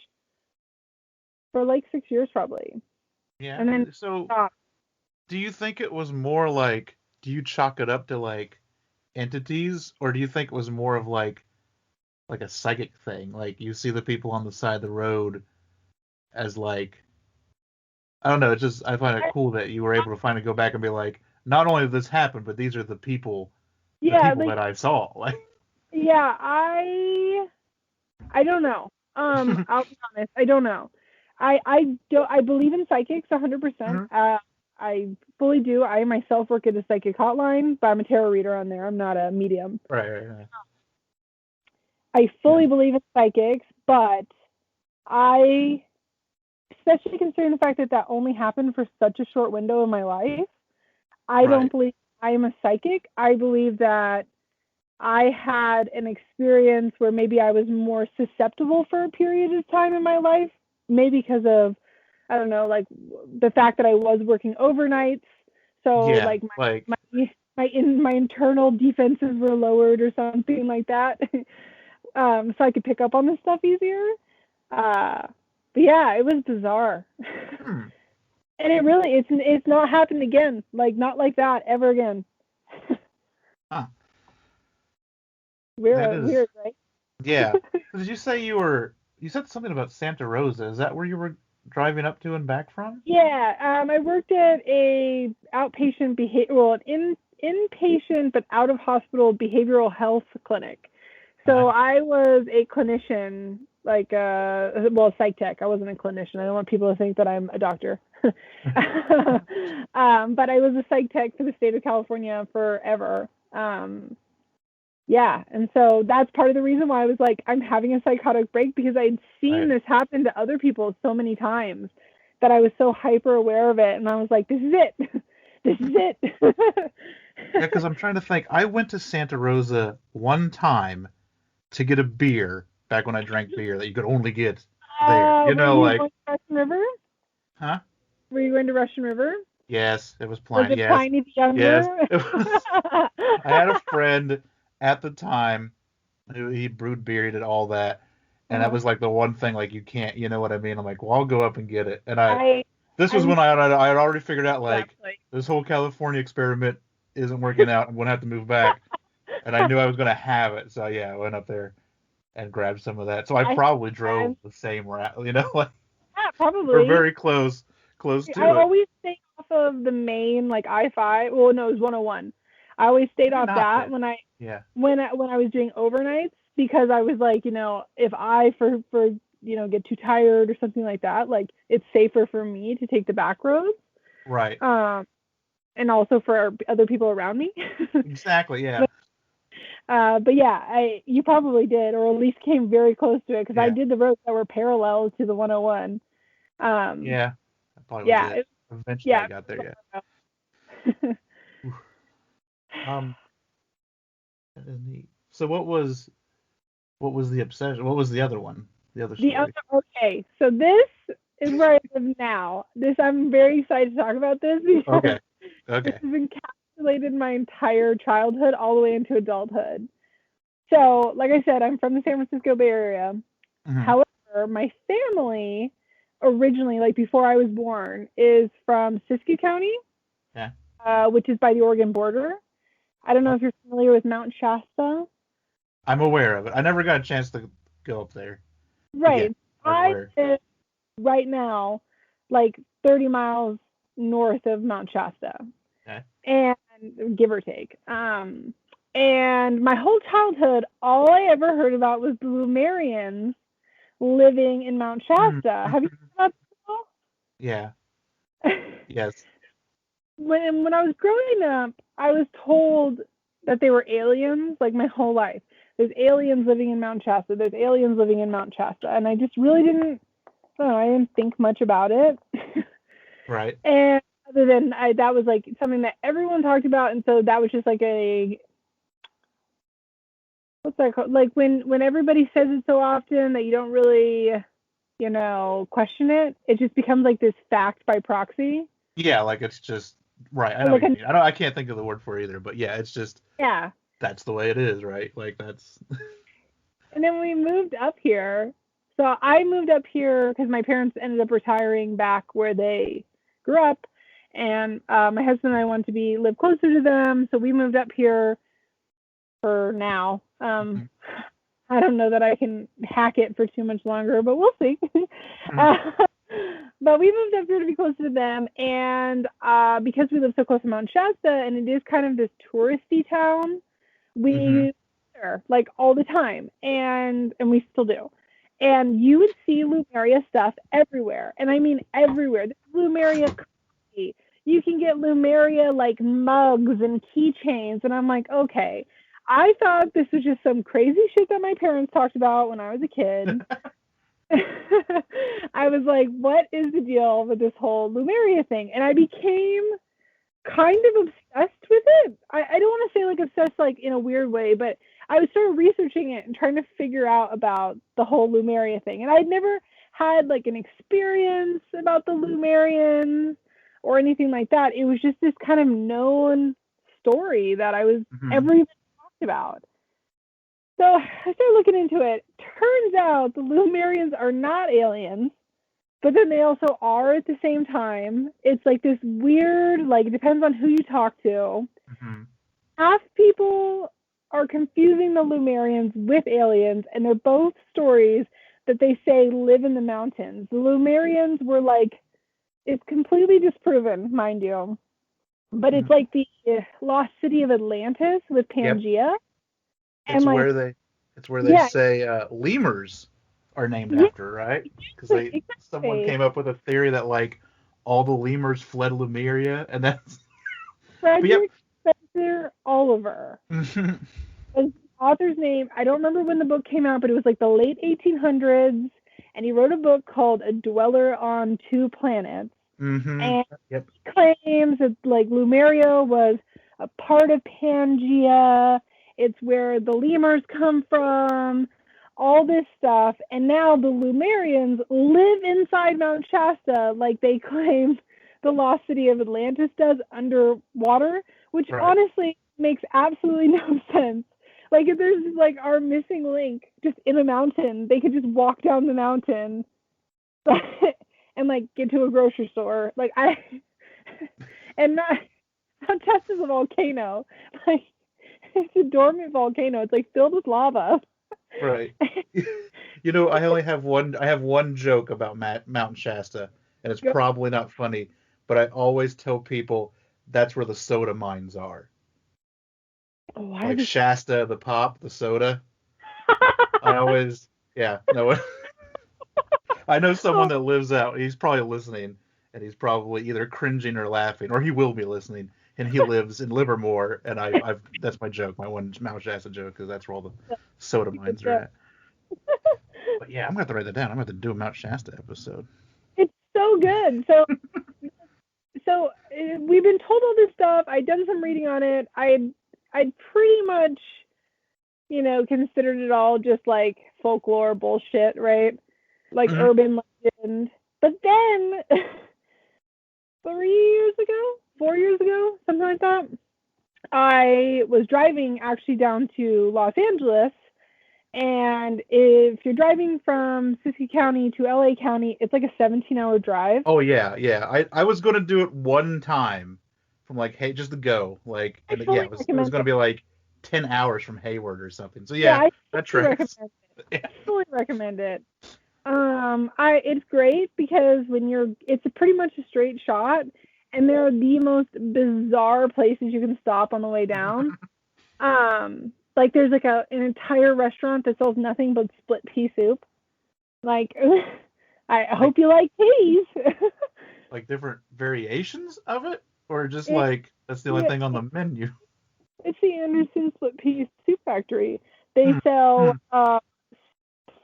for like 6 years probably. Yeah. And then So, stopped. do you think it was more like? Do you chalk it up to like entities, or do you think it was more of like a psychic thing? Like you see the people on the side of the road as like, I don't know. It's just I find it I, cool that you were able to finally go back and be like, not only did this happen, but these are the people Yeah, people that I saw. Like, yeah, I don't know. I'll be honest, I don't know. I believe in psychics 100%. I fully do. I myself work at a psychic hotline, but I'm a tarot reader on there. I'm not a medium. right. I fully believe in psychics, but I, especially considering the fact that that only happened for such a short window in my life, I don't believe I am a psychic. I believe that I had an experience where maybe I was more susceptible for a period of time in my life, maybe because of, I don't know, like the fact that I was working overnights. So like my internal defenses were lowered or something like that. So I could pick up on this stuff easier. But yeah, it was bizarre. And it really, it's not happened again. Like, not like that ever again. Weird, right? Yeah. Did you say you said something about Santa Rosa? Is that where you were driving up to and back from? Yeah. I worked at a outpatient an inpatient but out of hospital behavioral health clinic. So I was a clinician, like a psych tech. I wasn't a clinician. I don't want people to think that I'm a doctor. But I was a psych tech for the state of California forever. Yeah, and so that's part of the reason why I was like, I'm having a psychotic break, because I'd seen this happen to other people so many times that I was so hyper aware of it, and I was like, this is it. This is it. Yeah, because I'm trying to think. I went to Santa Rosa one time to get a beer back when I drank beer that you could only get there. Were you going to Russian River? Huh? Were you going to Russian River? Yes, it was Pliny. Was it Pliny the Younger? Yes, it was. I had a friend at the time who he brewed beer, he did all that, and that was like the one thing, like, you can't, you know what I mean? I'm like, well, I'll go up and get it. And this was when I had already figured out, like, this whole California experiment isn't working out. I'm going to have to move back. And I knew I was going to have it. So, yeah, I went up there and grabbed some of that. So I probably drove the same route, you know? Like, yeah, probably. We're very close to it. I always stayed off of the main, like, I-5. Well, no, it was 101. I always stayed off that when I was doing overnights, because I was like, you know, if I for get too tired or something like that, like, it's safer for me to take the back roads. Right. And also for other people around me. Exactly, yeah. But yeah, you probably did, or at least came very close to it, because I did the roads that were parallel to the 101. Yeah. That probably was it. Eventually I got there, yeah. That is neat. So what was the obsession? What was the other one? The other story? Okay, so this is where I live now. I'm very excited to talk about this, because this has encapsulated my entire childhood all the way into adulthood. So, like I said, I'm from the San Francisco Bay Area. However, my family originally, like before I was born, is from Siskiyou County, which is by the Oregon border. I don't know if you're familiar with Mount Shasta. I'm aware of it. I never got a chance to go up there. Right. I live right now, like 30 miles north of Mount Shasta. And give or take. And my whole childhood, all I ever heard about was the Lumerians living in Mount Shasta. Have you heard about that at all? Yeah. Yes. When I was growing up, I was told that they were aliens, like, my whole life. There's aliens living in Mount Shasta. There's aliens living in Mount Shasta. And I just really didn't think much about it. Right. And other than that was like something that everyone talked about. And so that was just like what's that called? Like when everybody says it so often that you don't really, question it, it just becomes like this fact by proxy. Yeah, like it's just, right. I know what you mean. I can't think of the word for it either, but yeah, it's just, that's the way it is, right? Like, that's. And then we moved up here. So I moved up here because my parents ended up retiring back where they grew up. And my husband and I wanted to live closer to them. So we moved up here for now. I don't know that I can hack it for too much longer, but we'll see. But we moved up here to be closer to them. And because we live so close to Mount Shasta, and it is kind of this touristy town, We like all the time, and we still do. And you would see Lumeria stuff everywhere, and I mean everywhere. There's Lumeria coffee. You can get Lumeria like mugs and keychains, and I'm like, okay. I thought this was just some crazy shit that my parents talked about when I was a kid. I was like, what is the deal with this whole Lumeria thing? And I became kind of obsessed with it. I don't want to say like obsessed like in a weird way, but I was sort of researching it and trying to figure out about the whole Lumeria thing. And I'd never had like an experience about the Lumerians or anything like that. It was just this kind of known story that I was everyone talked about. So I started looking into it. Turns out the Lumerians are not aliens, but then they also are at the same time. It's like this weird, like it depends on who you talk to. Half people are confusing the Lumerians with aliens, and they're both stories that they say live in the mountains. The Lumerians were like, it's completely disproven, mind you, but it's like the lost city of Atlantis with Pangea. It's like, where they say lemurs are named after, right? Because someone came up with a theory that like all the lemurs fled Lemuria, and that's Frederick Spencer Oliver. The author's name, I don't remember when the book came out, but it was like the late 1800s, and he wrote a book called A Dweller on Two Planets. And he claims that like Lemuria was a part of Pangea. It's where the lemurs come from, all this stuff. And now the Lumerians live inside Mount Shasta, like they claim the lost city of Atlantis does underwater, which honestly makes absolutely no sense. Like if there's like our missing link just in a mountain, they could just walk down the mountain and like get to a grocery store. Like and not Shasta is a volcano. Like it's a dormant volcano. It's like filled with lava. Right. You know, I have one joke about Mount Shasta, and it's probably not funny, but I always tell people that's where the soda mines are. Why like Shasta, the pop, the soda. I always, I know someone that lives out. He's probably listening, and he's probably either cringing or laughing, or he will be listening. And he lives in Livermore, and I've that's my joke, my one Mount Shasta joke, because that's where all the soda mines are at. But yeah, I'm gonna have to write that down. I'm gonna have to do a Mount Shasta episode. It's so good. So we've been told all this stuff. I'd done some reading on it. I'd pretty much, considered it all just like folklore bullshit, right? Like urban legend. But then 4 years ago, something like that, I was driving actually down to Los Angeles. And if you're driving from Siskiyou County to LA County, it's like a 17-hour drive. Oh, yeah. I was going to do it one time from like, hey, just to go. Like, it was going to be like 10 hours from Hayward or something. So, that tracks. I totally recommend it. It's great because it's pretty much a straight shot, and there are the most bizarre places you can stop on the way down. Like there's like an entire restaurant that sells nothing but split pea soup. Like, I hope you like peas. Like different variations of it, or just like that's the only thing on the menu. It's the Anderson Split Pea Soup Factory. They sell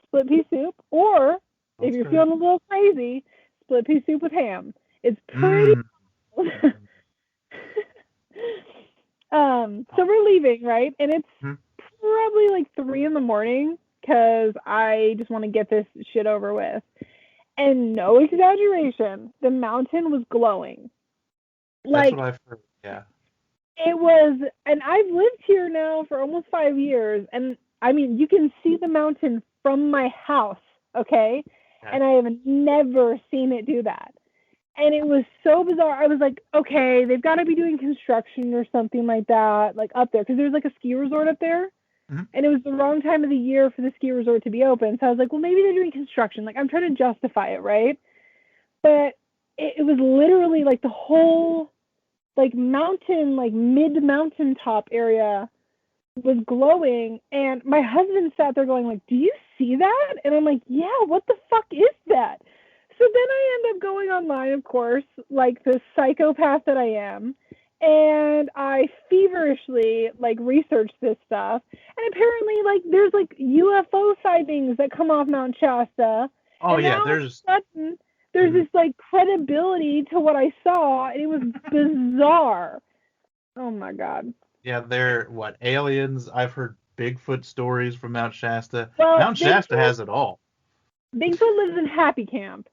split pea soup, or if you're feeling a little crazy, split pea soup with ham. It's pretty. So we're leaving, right? And it's probably like 3 a.m. because I just want to get this shit over with. And no exaggeration, the mountain was glowing. That's what I've heard, yeah. It was, and I've lived here now for almost 5 years, and I mean, you can see the mountain from my house, okay? And I have never seen it do that. And it was so bizarre. I was like, okay, they've got to be doing construction or something like that, like up there. Because there's like a ski resort up there. And it was the wrong time of the year for the ski resort to be open. So I was like, well, maybe they're doing construction. Like, I'm trying to justify it, right? But it was literally like the whole, like, mountain, like, mid-mountain top area was glowing, and my husband sat there going like, do you see that? And I'm like, yeah, what the fuck is that? So then I end up going online, of course, like the psychopath that I am, and I feverishly like researched this stuff, and apparently like there's like UFO sightings that come off Mount Shasta. Oh, And yeah, now there's... all of a sudden there's this like credibility to what I saw, and it was bizarre. Oh my god. Yeah, they're, what, aliens? I've heard Bigfoot stories from Mount Shasta. Well, Mount Shasta has it all. Bigfoot lives in Happy Camp,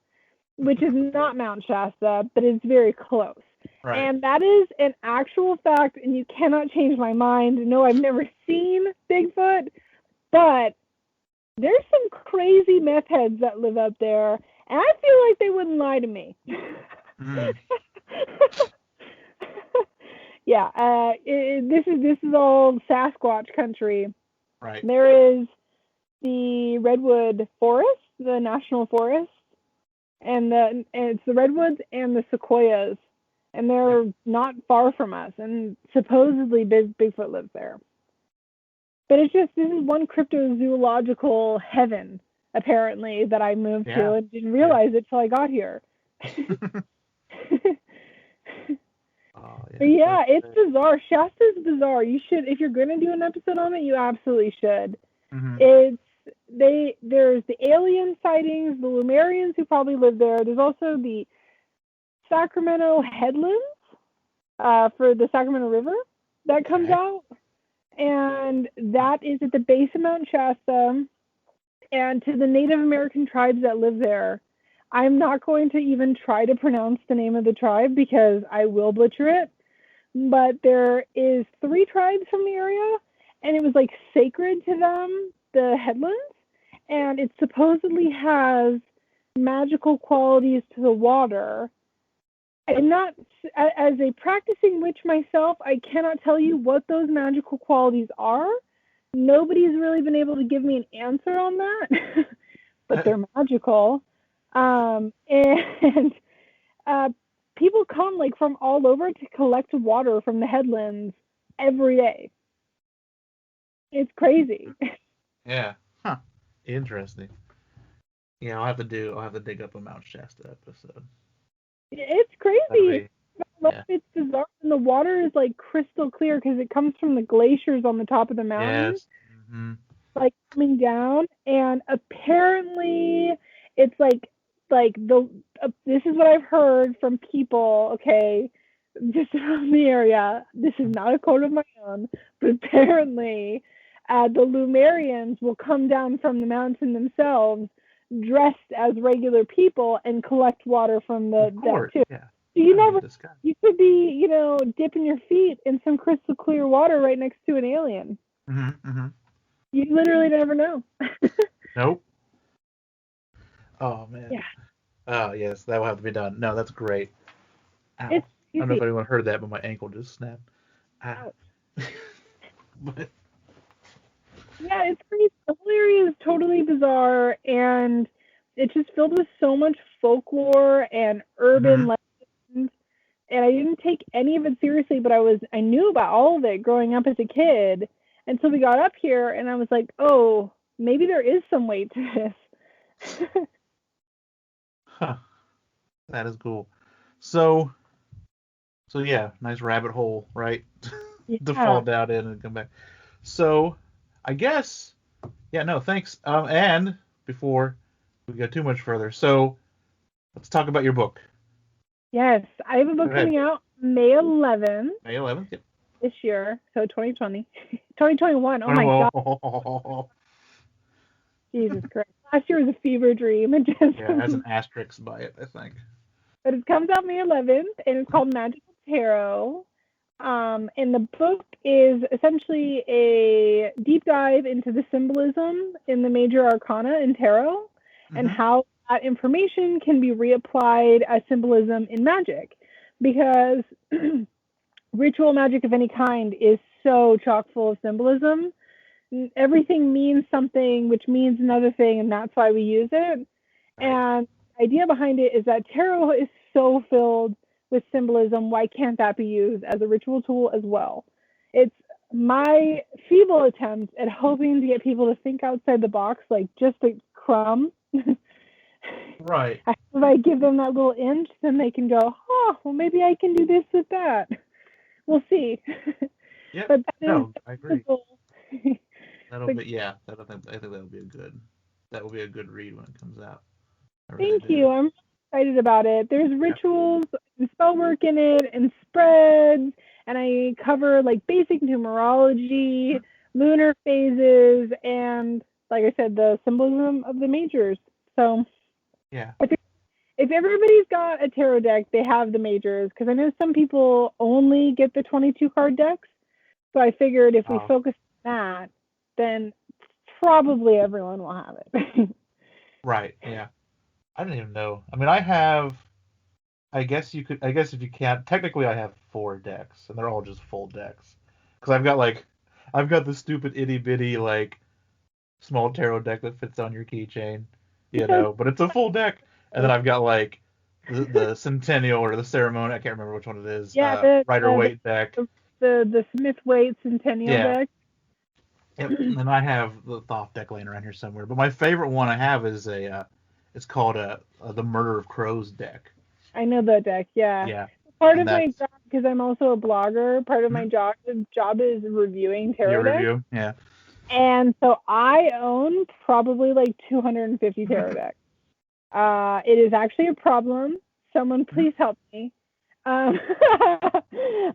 which is not Mount Shasta, but it's very close. Right. And that is an actual fact, and you cannot change my mind. No, I've never seen Bigfoot, but there's some crazy meth heads that live up there, and I feel like they wouldn't lie to me. Mm. Yeah, this is all Sasquatch country. Right. There is the Redwood Forest, the National Forest, and it's the Redwoods and the Sequoias, and they're not far from us, and supposedly Bigfoot lives there. But it's just, this is one cryptozoological heaven, apparently, that I moved to and didn't realize it till I got here. But yeah, it's bizarre. Shasta's bizarre. You should, if you're gonna do an episode on it, you absolutely should. Mm-hmm. There's the alien sightings, the Lumerians who probably live there. There's also the Sacramento headlands for the Sacramento River that comes out, and that is at the base of Mount Shasta. And to the Native American tribes that live there, I'm not going to even try to pronounce the name of the tribe because I will butcher it. But there is 3 tribes from the area, and it was like sacred to them, the headlands, and it supposedly has magical qualities to the water. And not, as a practicing witch myself, I cannot tell you what those magical qualities are. Nobody's really been able to give me an answer on that, but they're magical. And people come like from all over to collect water from the headlands every day. It's crazy. Yeah. Huh. Interesting. Yeah, I'll have to dig up a Mount Shasta episode. It's crazy. It's bizarre. And the water is like crystal clear because it comes from the glaciers on the top of the mountain. Yes. Mm-hmm. Like coming down, and apparently it's like this is what I've heard from people, okay, just around the area. This is not a quote of my own, but apparently the Lumerians will come down from the mountain themselves dressed as regular people and collect water from the deck too. Yeah. So you could be, dipping your feet in some crystal clear water right next to an alien. Mm-hmm. Mm-hmm. You literally never know. Nope. Oh, man. Yeah. Oh, yes, that will have to be done. No, that's great. Ow. It's I don't know if anyone heard that, but my ankle just snapped. Ow. But... Yeah, it's crazy. The whole area is totally bizarre, and it's just filled with so much folklore and urban legends. And I didn't take any of it seriously, but I knew about all of it growing up as a kid. And so we got up here, and I was like, oh, maybe there is some weight to this. Huh. That is cool. So yeah, nice rabbit hole, right? To fall down in and come back. So, I guess, thanks. And before we go too much further, so let's talk about your book. Yes, I have a book coming out May 11th. May 11th, yep. This year, so 2020. 2021, oh my God. Jesus Christ. Last year was a fever dream. It has an asterisk by it, I think. But it comes out May 11th, and it's called Magical Tarot. And the book is essentially a deep dive into the symbolism in the major arcana in tarot, and how that information can be reapplied as symbolism in magic. Because ritual magic of any kind is so chock full of symbolism. Everything means something, which means another thing, and that's why we use it. And the idea behind it is that tarot is so filled with symbolism. Why can't that be used as a ritual tool as well? It's my feeble attempt at hoping to get people to think outside the box, like just a crumb. Right. If I give them that little inch, then they can go, oh, well, maybe I can do this with that. We'll see. Yep. But that No, is I agree. the goal. That'll But- be, yeah. I think that'll be that will be a good read when it comes out. I really Thank do. you. I'm excited about it. There's rituals and spell work in it and spreads, and I cover like basic numerology, lunar phases, and like I said, the symbolism of the majors. So Yeah. if everybody's got a tarot deck, they have the majors, because I know some people only get the 22 card decks. So I figured if we focus on that, then probably everyone will have it. Right. Yeah. I don't even know. I mean, I guess if you can't, technically I have 4 decks, and they're all just full decks. Because I've got the stupid itty bitty like small tarot deck that fits on your keychain, but it's a full deck. And then I've got like the Centennial or the Ceremony, I can't remember which one it is. Yeah, Rider-Waite deck. The Smith-Waite Centennial deck. Yep. And then I have the Thoth deck laying around here somewhere. But my favorite one I have is it's called the Murder of Crows deck. I know that deck. Yeah. Yeah. Part of my job, because I'm also a blogger, part of my job is reviewing tarot decks. Yeah. And so I own probably like 250 tarot decks. It is actually a problem. Someone please help me. I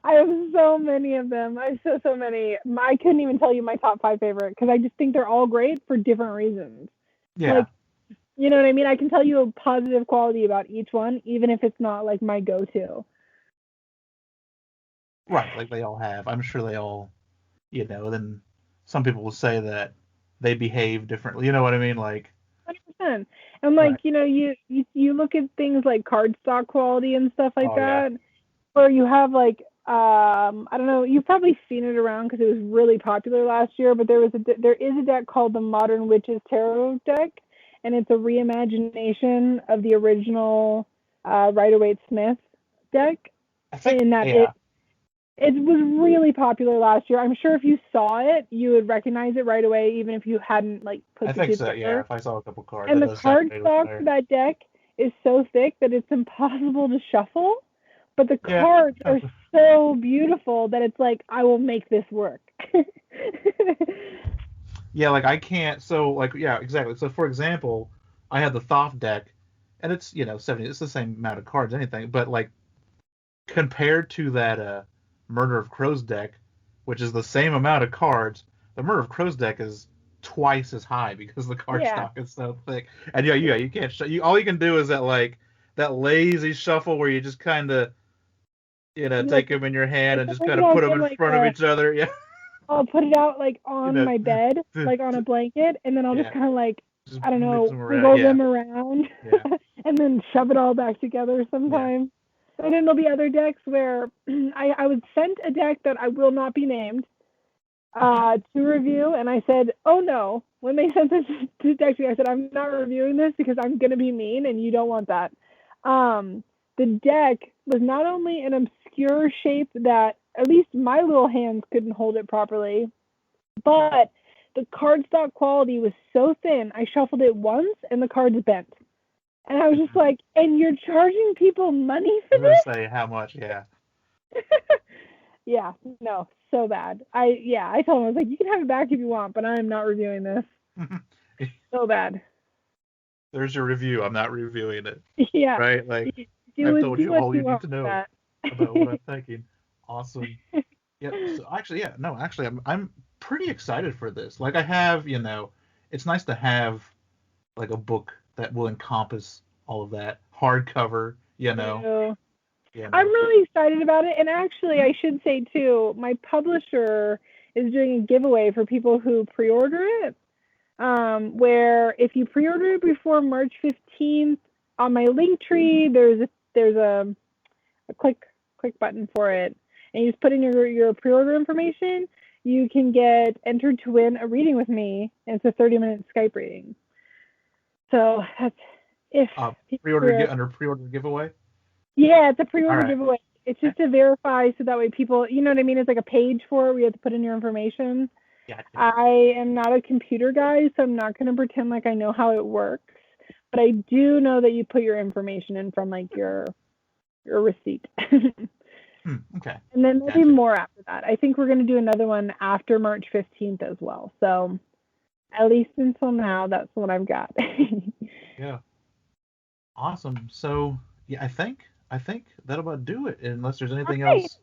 have so many of them. I have so many. I couldn't even tell you my top 5 favorite, because I just think they're all great for different reasons. Yeah. Like, you know what I mean? I can tell you a positive quality about each one, even if it's not like my go-to. Right, like they all have. I'm sure they all, then some people will say that they behave differently. You know what I mean? Like 100%. And like, you look at things like cardstock quality and stuff like that, where you have like, I don't know, you've probably seen it around because it was really popular last year, but there is a deck called the Modern Witches Tarot deck, and it's a reimagination of the original Rider-Waite-Smith deck. I think, it was really popular last year. I'm sure if you saw it, you would recognize it right away, even if you hadn't like put the two together. Yeah, if I saw a couple cards. And the cardstock for that deck is so thick that it's impossible to shuffle, but the cards are so beautiful that it's like, I will make this work. Yeah, like I can't. So like, yeah, exactly. So for example, I had the Thoth deck, and it's 70. It's the same amount of cards, anything, but like compared to that Murder of Crows deck, which is the same amount of cards, the Murder of Crows deck is twice as high because the cardstock is so thick. And you can't. All you can do is that lazy shuffle where you just kind of take them in your hand and just kind of put them in front of each other. Yeah. I'll put it out like on my bed, like on a blanket, and then I'll just kind of like, I don't know, wiggle them around, and then shove it all back together sometimes. And then there'll be other decks where I was sent a deck that I will not be named to review, and I said, oh no. When they sent this deck to me, I said, I'm not reviewing this because I'm going to be mean, and you don't want that. The deck was not only an obscure shape that at least my little hands couldn't hold it properly, but the cardstock quality was so thin, I shuffled it once and the cards bent. And I was just like, and you're charging people money for this? I was going to say, how much, yeah. Yeah, no, so bad. I told him, I was like, you can have it back if you want, but I am not reviewing this. So bad. There's your review. I'm not reviewing it. Yeah. Right? Like, I've told you all you need to know about what I'm thinking. Awesome. Yeah. So actually, I'm pretty excited for this. Like I have, it's nice to have like a book that will encompass all of that, hardcover, I'm really excited about it. And actually, I should say too, my publisher is doing a giveaway for people who pre-order it. Where if you pre-order it before March 15th, on my link tree, there's a click button for it, and you just put in your pre-order information. You can get entered to win a reading with me, and it's a 30-minute Skype reading. So that's if pre-order under pre-order giveaway. Yeah, it's a pre-order giveaway. It's just to verify so that way people, you know what I mean? It's like a page for it where you have to put in your information. Gotcha. I am not a computer guy, so I'm not going to pretend like I know how it works. But I do know that you put your information in from like your receipt. Okay. And then maybe Gotcha. more after that. I think we're going to do another one after March 15th as well. So at least until now, that's what I've got. Yeah. Awesome. So yeah, I think that'll about do it. Unless there's anything Okay. else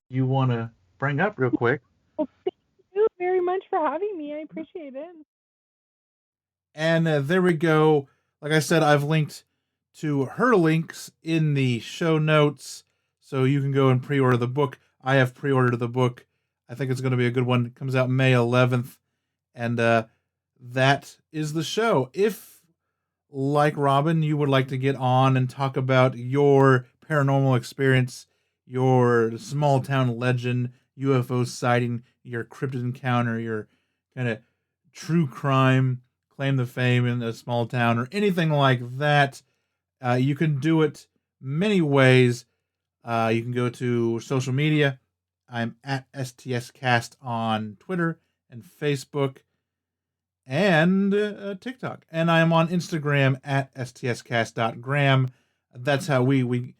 you want to bring up real quick. Well, thank you very much for having me. I appreciate it. And there we go. Like I said, I've linked to her links in the show notes, so you can go and pre-order the book. I have pre-ordered the book. I think it's going to be a good one. It comes out May 11th. And that is the show. If, like Robin, you would like to get on and talk about your paranormal experience, your small town legend, UFO sighting, your cryptid encounter, your kind of true crime, claim to fame in a small town, or anything like that, you can do it many ways. You can go to social media. I'm at STScast on Twitter and Facebook and TikTok. And I'm on Instagram at stscast.gram. That's how we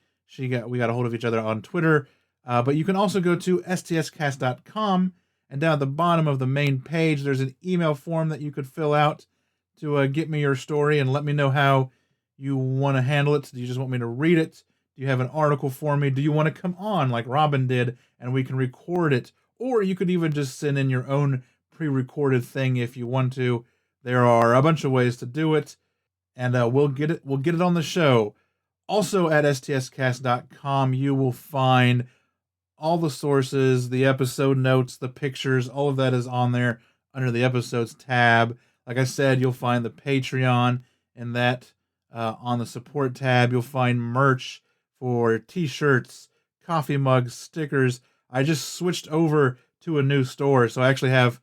got a hold of each other on Twitter. But you can also go to stscast.com, and down at the bottom of the main page, there's an email form that you could fill out to get me your story and let me know how you want to handle it. Do you just want me to read it? Do you have an article for me? Do you want to come on like Robin did and we can record it? Or you could even just send in your own pre-recorded thing if you want to. There are a bunch of ways to do it, and we'll get it on the show. Also at stscast.com, you will find all the sources, the episode notes, the pictures, all of that is on there under the episodes tab. Like I said, you'll find the Patreon, and that on the support tab, you'll find merch for t-shirts, coffee mugs, stickers. I just switched over to a new store, so I actually have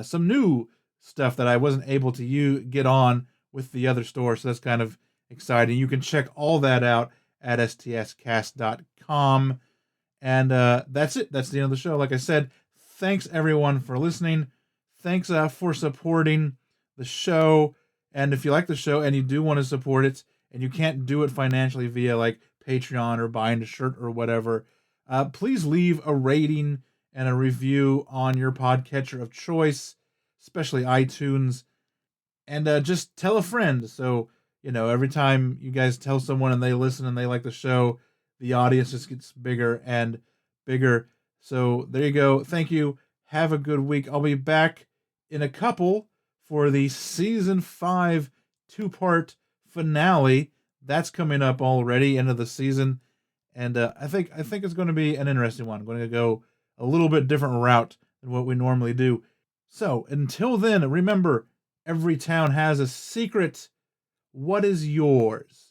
some new stuff that I wasn't able to get on with the other store, so that's kind of exciting. You can check all that out at stscast.com. And that's it. That's the end of the show. Like I said, thanks everyone for listening. Thanks for supporting the show. And if you like the show and you do want to support it, and you can't do it financially via like Patreon or buying a shirt or whatever, please leave a rating and a review on your podcatcher of choice, especially iTunes. And just tell a friend. So, every time you guys tell someone and they listen and they like the show, the audience just gets bigger and bigger. So there you go. Thank you. Have a good week. I'll be back in a couple for the season 5 2-part finale. That's coming up already, end of the season. And I think it's going to be an interesting one. I'm going to go a little bit different route than what we normally do. So until then, remember, every town has a secret. What is yours?